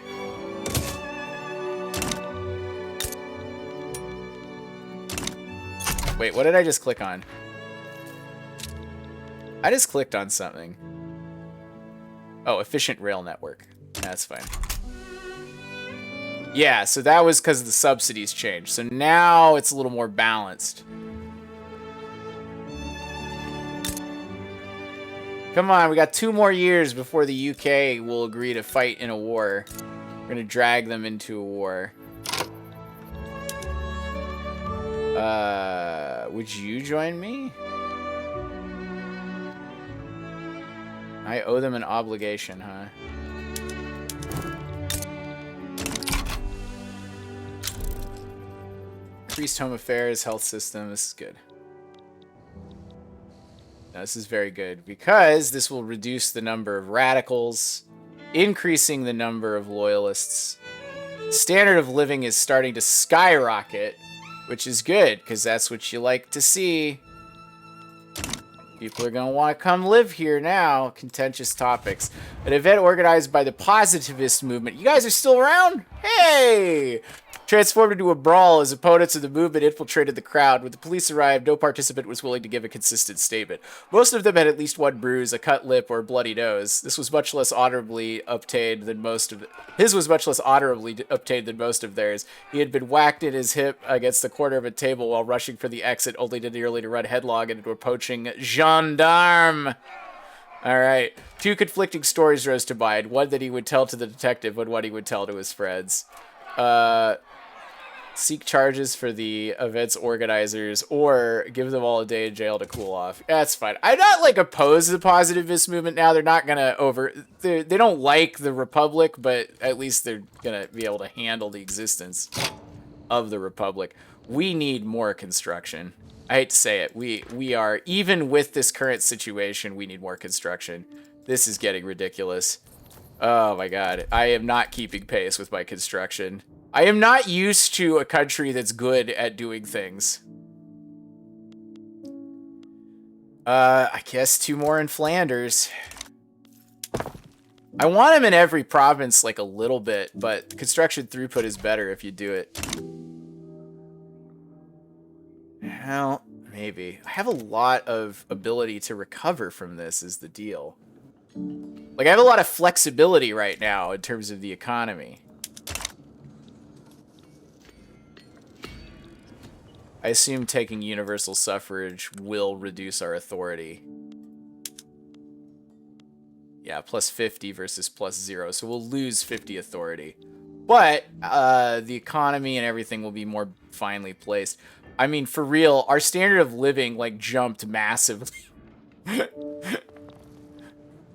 Wait, what did I just click on? I just clicked on something. Oh, efficient rail network. That's fine. Yeah, so that was because the subsidies changed. So now it's a little more balanced. Come on, we got 2 more years before the UK will agree to fight in a war. We're gonna drag them into a war. Would you join me? I owe them an obligation, huh? Increased home affairs, health system, this is good. This is very good because this will reduce the number of radicals, increasing the number of loyalists. Standard of living is starting to skyrocket, which is good because that's what you like to see. People are going to want to come live here now. Contentious topics. An event organized by the positivist movement. You guys are still around? Hey! Transformed into a brawl as opponents of the movement infiltrated the crowd. When the police arrived, no participant was willing to give a consistent statement. Most of them had at least one bruise, a cut lip, or a bloody nose. This was much less honorably obtained than most of his was much less honorably obtained than most of theirs. He had been whacked in his hip against the corner of a table while rushing for the exit, only to run headlong into a poaching gendarme. All right. 2 conflicting stories rose to mind. One that he would tell to the detective and one he would tell to his friends. Seek charges for the event's organizers or give them all a day in jail to cool off. That's fine. I'm not like opposed to the positivist movement now. They're not gonna they don't like the Republic, but at least they're gonna be able to handle the existence of the Republic. We need more construction. I hate to say it. We are, even with this current situation, we need more construction. This is getting ridiculous. Oh my god. I am not keeping pace with my construction. I am not used to a country that's good at doing things. I guess 2 more in Flanders. I want them in every province like a little bit, but construction throughput is better if you do it. Well, maybe. I have a lot of ability to recover from this is the deal. Like, I have a lot of flexibility right now in terms of the economy. I assume taking universal suffrage will reduce our authority. Yeah, plus 50 versus plus 0. So we'll lose 50 authority. But the economy and everything will be more finely placed. I mean, for real, our standard of living, like, jumped massively.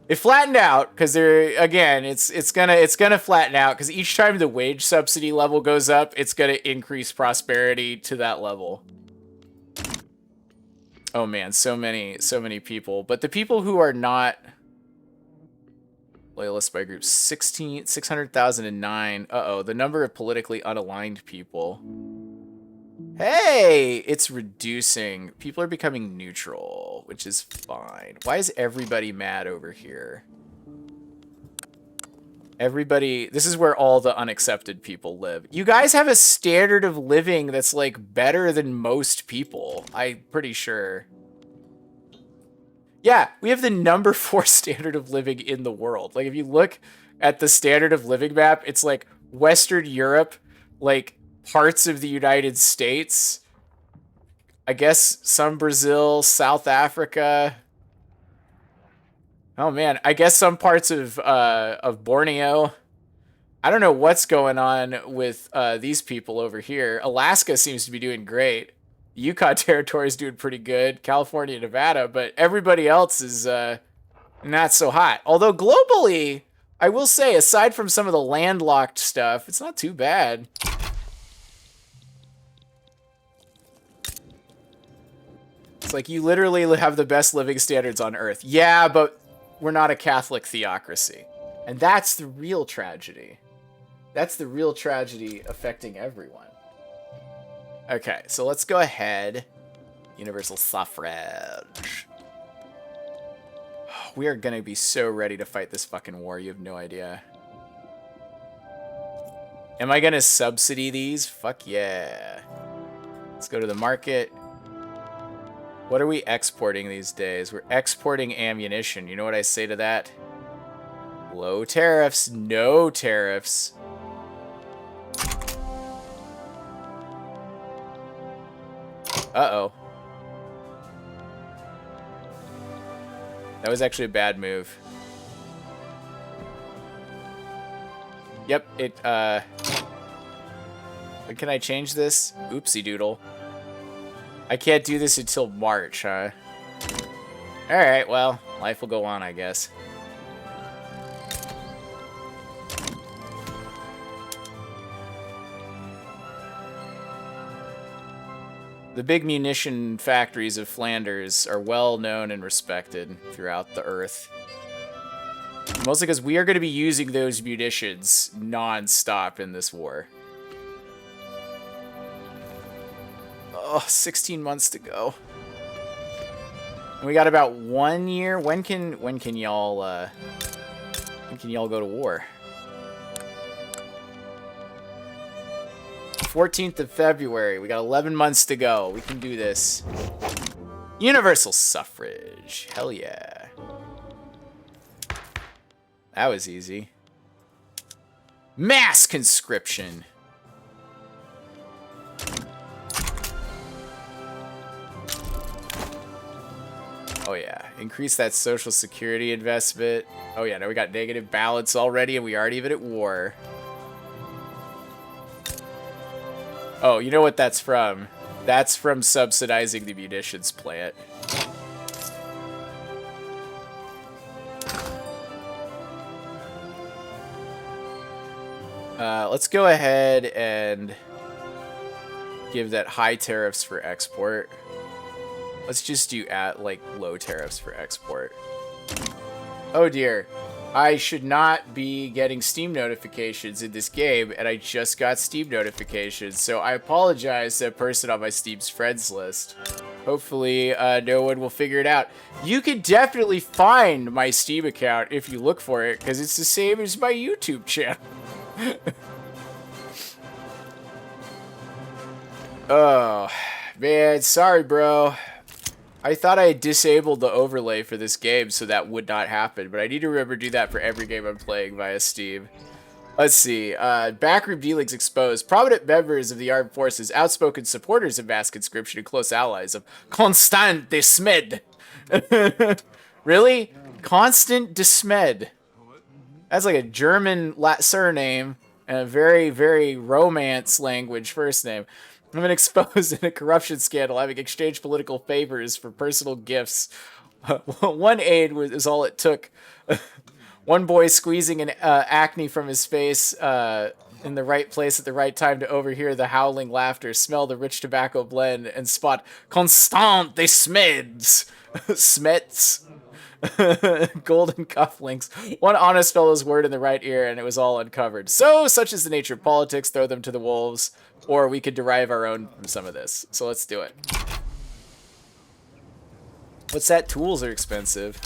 It flattened out because it's gonna flatten out because each time the wage subsidy level goes up, it's gonna increase prosperity to that level. Oh man, so many people. But the people who are not Loyalists by group 600,009. Uh-oh, the number of politically unaligned people. Hey, it's reducing. People are becoming neutral, which is fine. Why is everybody mad over here? Everybody, this is where all the unaccepted people live. You guys have a standard of living that's like better than most people, I'm pretty sure. Yeah, we have the number 4 standard of living in the world. Like if you look at the standard of living map, it's like Western Europe, like parts of the United States, I guess some Brazil, South Africa. Oh man, I guess some parts of Borneo. I don't know what's going on with these people over here. Alaska seems to be doing great. Yukon Territory is doing pretty good. California, Nevada, but everybody else is not so hot. Although globally, I will say, aside from some of the landlocked stuff, it's not too bad. It's like you literally have the best living standards on Earth. Yeah, but we're not a Catholic theocracy. And that's the real tragedy. That's the real tragedy affecting everyone. Okay, so let's go ahead. Universal suffrage. We are going to be so ready to fight this fucking war. You have no idea. Am I going to subsidy these? Fuck yeah. Let's go to the market. What are we exporting these days? We're exporting ammunition. You know what I say to that? Low tariffs, no tariffs. Uh-oh. That was actually a bad move. Yep, it, when can I change this? Oopsie doodle. I can't do this until March, huh? Alright, well, life will go on, I guess. The big munition factories of Flanders are well known and respected throughout the earth. Mostly because we are going to be using those munitions non-stop in this war. Oh, 16 months to go. And we got about 1 year. When can y'all go to war? 14th of February. We got 11 months to go. We can do this. Universal suffrage. Hell yeah. That was easy. Mass conscription. Oh yeah, increase that social security investment. Oh yeah, now we got negative balance already and we aren't even at war. Oh, you know what that's from? That's from subsidizing the munitions plant. Let's go ahead and give that high tariffs for export. Let's just do low tariffs for export. Oh dear. I should not be getting Steam notifications in this game, and I just got Steam notifications, so I apologize to a person on my Steam's friends list. Hopefully, no one will figure it out. You can definitely find my Steam account if you look for it, because it's the same as my YouTube channel. Oh, man, sorry, bro. I thought I had disabled the overlay for this game so that would not happen, but I need to remember to do that for every game I'm playing via Steam. Let's see. Backroom dealings exposed. Prominent members of the armed forces, outspoken supporters of mass conscription, and close allies of Constant de Smed. Really? Constant de Smed. That's like a German surname and a very, very Romance language first name. I've been exposed in a corruption scandal, having exchanged political favors for personal gifts. One aid was all it took. One boy squeezing an acne from his face in the right place at the right time to overhear the howling laughter, smell the rich tobacco blend, and spot Constant de Smeds. Smets. Golden cufflinks. One honest fellow's word in the right ear, and it was all uncovered. So, such is the nature of politics. Throw them to the wolves, or we could derive our own from some of this. So let's do it. What's that? Tools are expensive.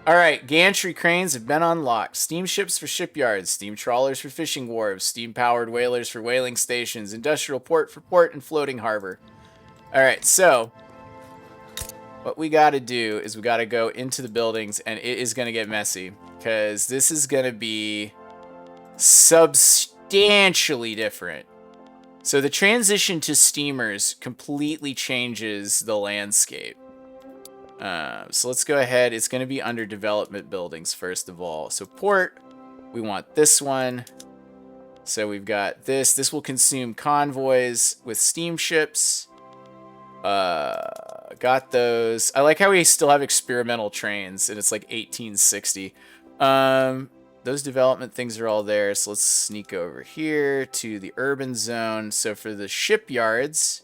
All right, gantry cranes have been unlocked. Steamships for shipyards, steam trawlers for fishing wharves, steam-powered whalers for whaling stations, industrial port for port and floating harbor. All right, so what we got to do is we got to go into the buildings, and it is going to get messy because this is going to be substantially different. So the transition to steamers completely changes the landscape. So let's go ahead. It's going to be under development buildings first of all. So port, we want this one. So we've got this. This will consume convoys with steamships. Got those. I like how we still have experimental trains, and it's like 1860. Those development things are all there. So let's sneak over here to the urban zone. So for the shipyards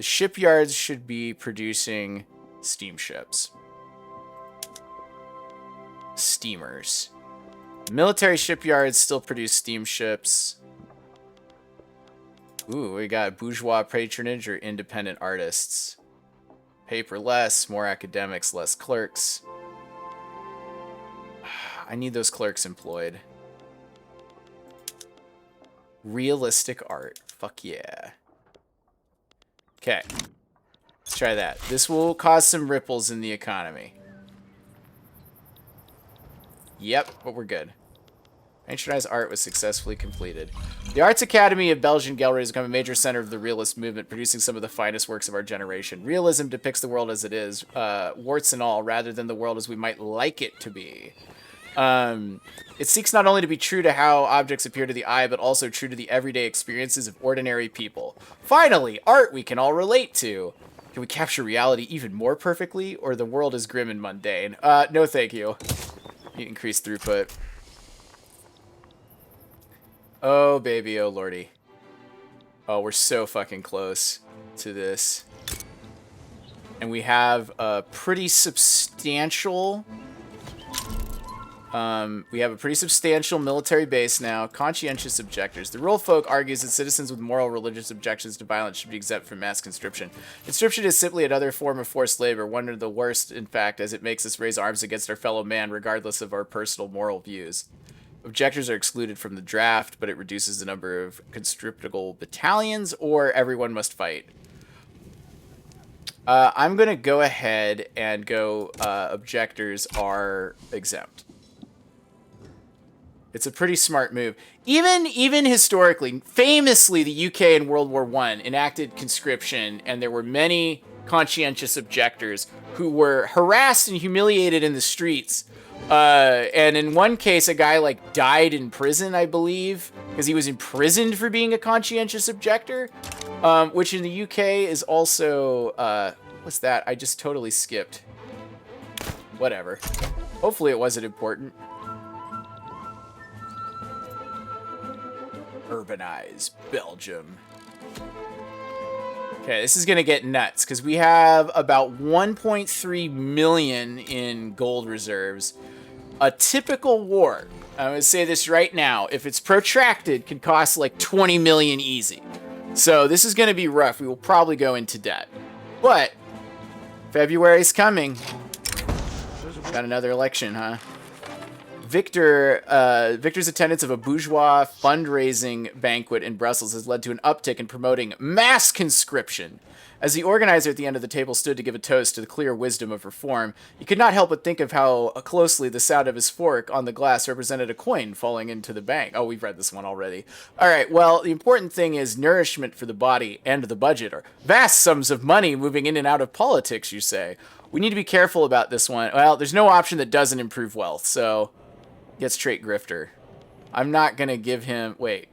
should be producing steamships. Steamers. Military shipyards still produce steamships. Ooh, we got bourgeois patronage or independent artists. Paper less, more academics, less clerks. I need those clerks employed. Realistic art. Fuck yeah. Okay. Let's try that. This will cause some ripples in the economy. Yep, but we're good. Patronized art was successfully completed. The Arts Academy of Belgian Gallery has become a major center of the realist movement, producing some of the finest works of our generation. Realism depicts the world as it is, warts and all, rather than the world as we might like it to be. It seeks not only to be true to how objects appear to the eye, but also true to the everyday experiences of ordinary people. Finally, art we can all relate to. Can we capture reality even more perfectly, or the world is grim and mundane? No thank you. Need increased throughput. Oh, baby, oh, lordy. Oh, we're so fucking close to this. And we have a pretty substantial... military base now. Conscientious objectors. The rural folk argues that citizens with moral religious objections to violence should be exempt from mass conscription. Conscription is simply another form of forced labor, one of the worst, in fact, as it makes us raise arms against our fellow man, regardless of our personal moral views. Objectors are excluded from the draft, but it reduces the number of conscriptable battalions, or everyone must fight. I'm going to go ahead and go objectors are exempt. It's a pretty smart move. Even historically, famously, the UK in World War I enacted conscription, and there were many conscientious objectors who were harassed and humiliated in the streets. And in one case, a guy like died in prison, I believe, because he was imprisoned for being a conscientious objector, which in the UK is also, what's that? I just totally skipped. Whatever. Hopefully it wasn't important. Urbanize Belgium. Okay, this is going to get nuts because we have about 1.3 million in gold reserves. A typical war, I'm going to say this right now, if it's protracted, can cost like 20 million easy. So this is going to be rough. We will probably go into debt. But February's coming. Got another election, huh? Victor's attendance of a bourgeois fundraising banquet in Brussels has led to an uptick in promoting mass conscription. As the organizer at the end of the table stood to give a toast to the clear wisdom of reform, he could not help but think of how closely the sound of his fork on the glass represented a coin falling into the bank. Oh, we've read this one already. All right, well, the important thing is nourishment for the body and the budget, or vast sums of money moving in and out of politics, you say. We need to be careful about this one. Well, there's no option that doesn't improve wealth, so... Get straight grifter. I'm not gonna give him... Wait.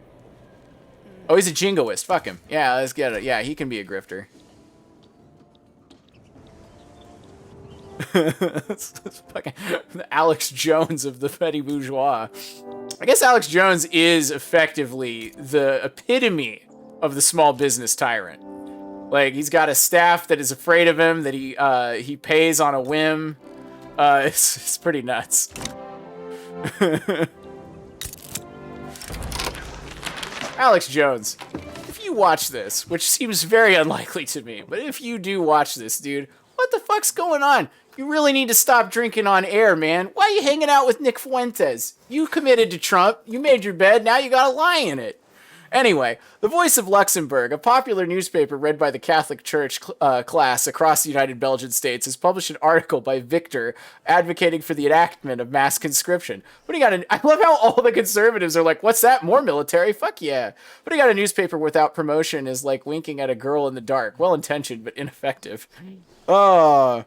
Oh, he's a jingoist. Fuck him. Yeah, let's get it. Yeah, he can be a grifter. It's fucking the Alex Jones of the petty bourgeois. I guess Alex Jones is effectively the epitome of the small business tyrant. Like, he's got a staff that is afraid of him, that he pays on a whim. It's pretty nuts. Alex Jones, if you watch this, which seems very unlikely to me, but if you do watch this, dude, what the fuck's going on? You really need to stop drinking on air, man. Why are you hanging out with Nick Fuentes? You committed to Trump, you made your bed, now you gotta lie in it. Anyway, The Voice of Luxembourg, a popular newspaper read by the Catholic Church class across the United Belgian States, has published an article by Victor advocating for the enactment of mass conscription. I love how all the conservatives are like, what's that, more military? Fuck yeah. Putting out a newspaper without promotion is like winking at a girl in the dark. Well-intentioned, but ineffective. Oh...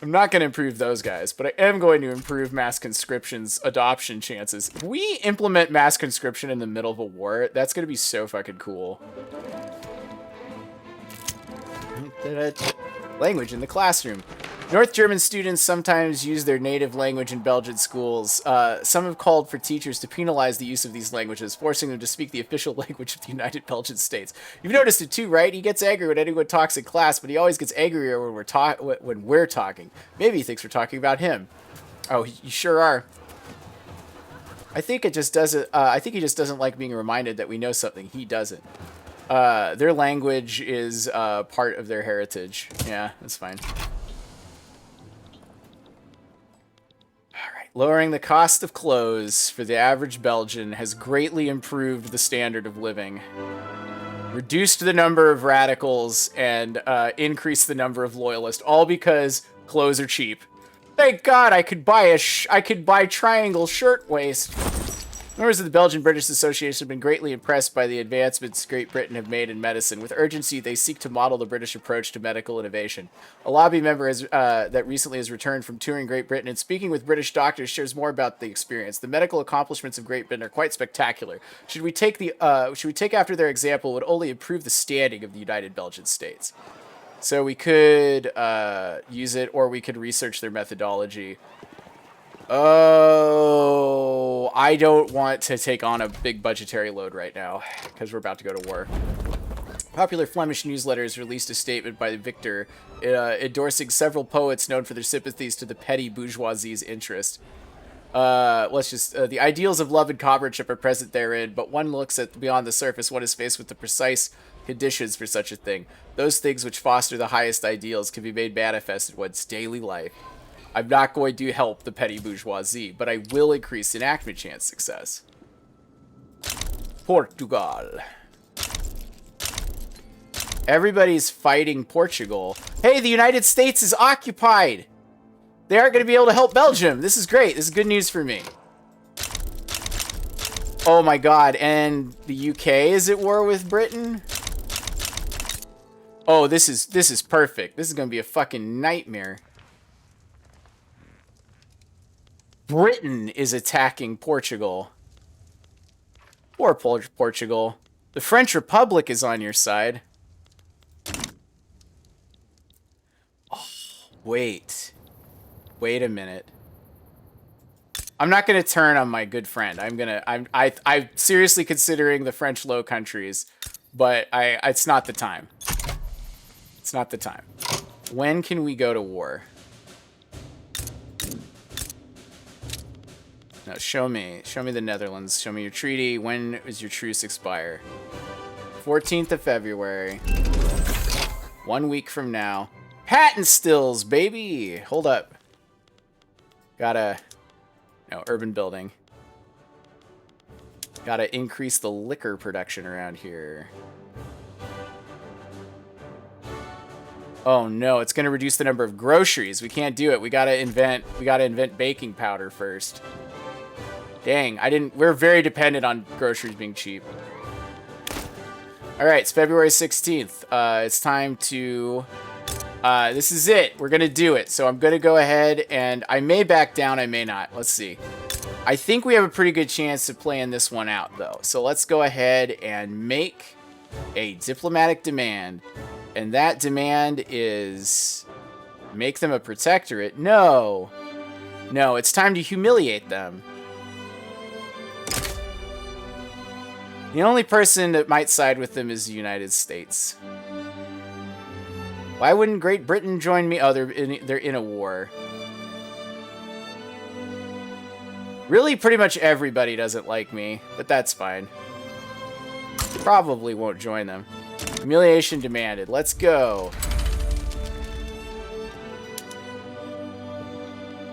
I'm not going to improve those guys, but I am going to improve mass conscription's adoption chances. If we implement mass conscription in the middle of a war, that's going to be so fucking cool. Language in the classroom. North German students sometimes use their native language in Belgian schools. Some have called for teachers to penalize the use of these languages, forcing them to speak the official language of the United Belgian States. You've noticed it too, right? He gets angry when anyone talks in class, but he always gets angrier when we're talking. Maybe he thinks we're talking about him. Oh, you sure are. I think it just doesn't. I think he just doesn't like being reminded that we know something he doesn't. Their language is part of their heritage. Yeah, that's fine. Lowering the cost of clothes for the average Belgian has greatly improved the standard of living, reduced the number of radicals, and increased the number of loyalists, all because clothes are cheap. Thank God I could buy triangle shirtwaist. Members of the Belgian-British Association have been greatly impressed by the advancements Great Britain have made in medicine. With urgency, they seek to model the British approach to medical innovation. A lobby member that recently has returned from touring Great Britain and speaking with British doctors shares more about the experience. The medical accomplishments of Great Britain are quite spectacular. Should we take after their example, it would only improve the standing of the United Belgian States. So we could use it, or we could research their methodology. Oh, I don't want to take on a big budgetary load right now, because we're about to go to war. Popular Flemish newsletters released a statement by Victor endorsing several poets known for their sympathies to the petty bourgeoisie's interest. The ideals of love and comradeship are present therein, but one looks at beyond the surface, one is faced with the precise conditions for such a thing. Those things which foster the highest ideals can be made manifest in one's daily life. I'm not going to help the petty bourgeoisie, but I will increase enactment chance success. Portugal. Everybody's fighting Portugal. Hey, the United States is occupied. They aren't going to be able to help Belgium. This is great. This is good news for me. Oh my God. And the UK is at war with Britain? Oh, this is perfect. This is going to be a fucking nightmare. Britain is attacking Portugal. Poor Portugal. The French Republic is on your side. Oh, wait. Wait a minute. I'm not going to turn on my good friend. I'm seriously considering the French Low Countries, but it's not the time. It's not the time. When can we go to war? No, show me the Netherlands. Show me your treaty. When does your truce expire? 14th of February. 1 week from now. Patent stills, baby. Hold up. Urban building. Gotta increase the liquor production around here. Oh no, it's gonna reduce the number of groceries. We can't do it. We gotta invent baking powder first. Dang, we're very dependent on groceries being cheap. All right, it's February 16th. It's time to, this is it. We're gonna do it. So I'm gonna go ahead and I may back down, I may not. Let's see. I think we have a pretty good chance of playing this one out though. So let's go ahead and make a diplomatic demand. And that demand is make them a protectorate. No, it's time to humiliate them. The only person that might side with them is the United States. Why wouldn't Great Britain join me? Oh, they're in a war. Really, pretty much everybody doesn't like me, but that's fine. Probably won't join them. Humiliation demanded. Let's go.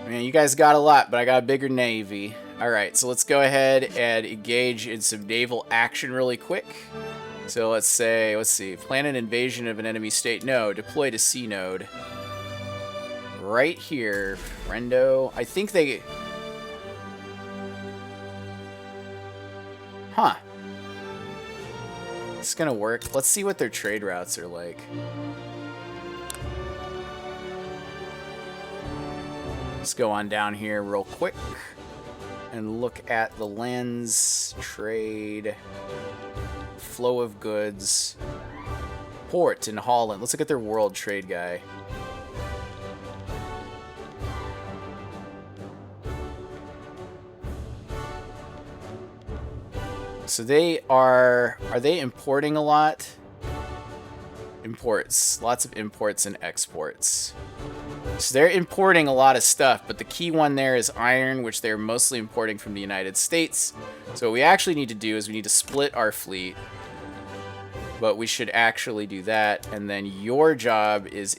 Man, you guys got a lot, but I got a bigger navy. Alright, so let's go ahead and engage in some naval action really quick. So let's see, plan an invasion of an enemy state. No, deploy to C node. Right here, friendo. I think they... Huh. It's gonna work. Let's see what their trade routes are like. Let's go on down here real quick and look at the lens, trade, flow of goods, port in Holland. Let's look at their world trade guy. So are they importing a lot? Imports, lots of imports and exports. So they're importing a lot of stuff, but the key one there is iron, which they're mostly importing from the United States. So what we actually need to do is we need to split our fleet, but we should actually do that. And then your job is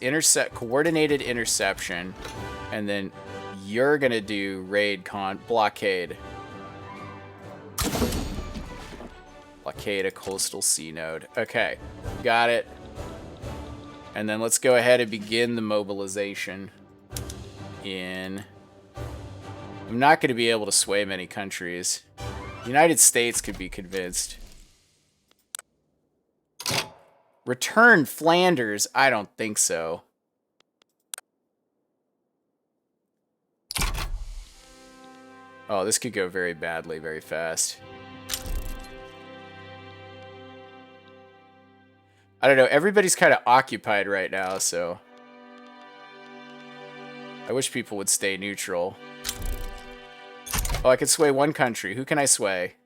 coordinated interception, and then you're gonna do blockade. Blockade a coastal sea node. Okay, got it. And then let's go ahead and begin the mobilization in... I'm not going to be able to sway many countries. The United States could be convinced. Return Flanders? I don't think so. Oh, this could go very badly, very fast. I don't know, everybody's kind of occupied right now, so... I wish people would stay neutral. Oh, I can sway one country. Who can I sway?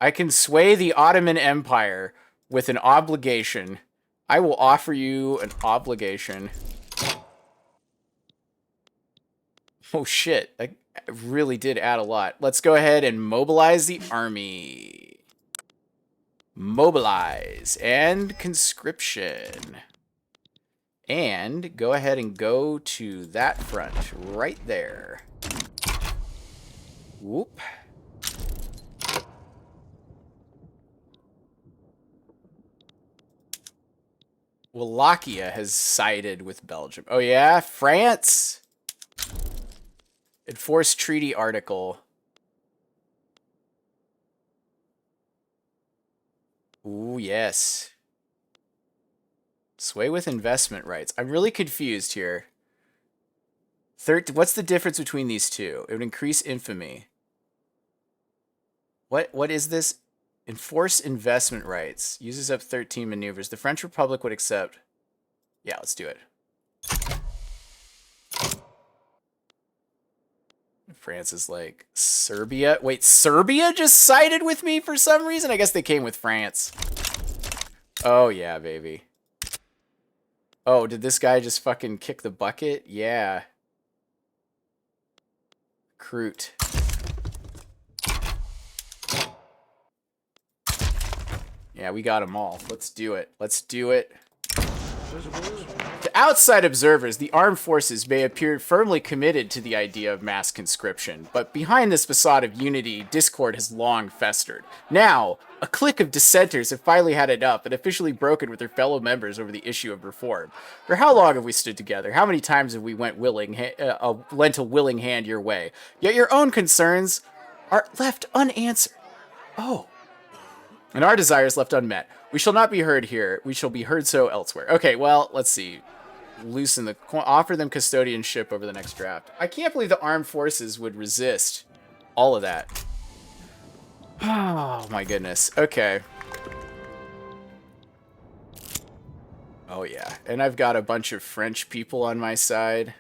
I can sway the Ottoman Empire with an obligation. I will offer you an obligation. Oh shit, that really did add a lot. Let's go ahead and mobilize the army. Mobilize and conscription. And go ahead and go to that front right there. Whoop. Wallachia has sided with Belgium. Oh yeah, France. Enforce treaty article. Ooh, yes. Sway with investment rights. I'm really confused here. What's the difference between these two? It would increase infamy. What is this? Enforce investment rights. Uses up 13 maneuvers. The French Republic would accept. Yeah, let's do it. France is like, Serbia? Wait, Serbia just sided with me for some reason? I guess they came with France. Oh, yeah, baby. Oh, did this guy just fucking kick the bucket? Yeah. Recruit. Yeah, we got them all. Let's do it. Let's do it. To outside observers, the armed forces may appear firmly committed to the idea of mass conscription, but behind this facade of unity, discord has long festered. Now, a clique of dissenters have finally had it up and officially broken with their fellow members over the issue of reform. For how long have we stood together? How many times have we lent a willing hand your way? Yet your own concerns are left unanswered. Oh. And our desires left unmet. We shall not be heard here. We shall be heard so elsewhere. Okay, well, let's see. Offer them custodianship over the next draft. I can't believe the armed forces would resist all of that. Oh, my goodness. Okay. Oh, yeah. And I've got a bunch of French people on my side.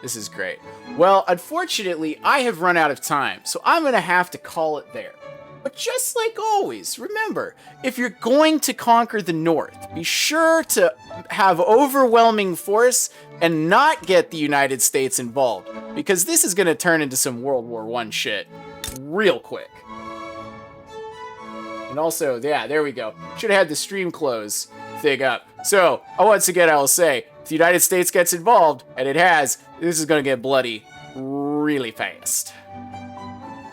This is great. Well, unfortunately, I have run out of time, so I'm going to have to call it there. But just like always, remember, if you're going to conquer the North, be sure to have overwhelming force and not get the United States involved, because this is going to turn into some World War I shit real quick. And also, yeah, there we go. Should have had the stream close thing up. So, once again, I will say, if the United States gets involved, and it has, this is going to get bloody really fast.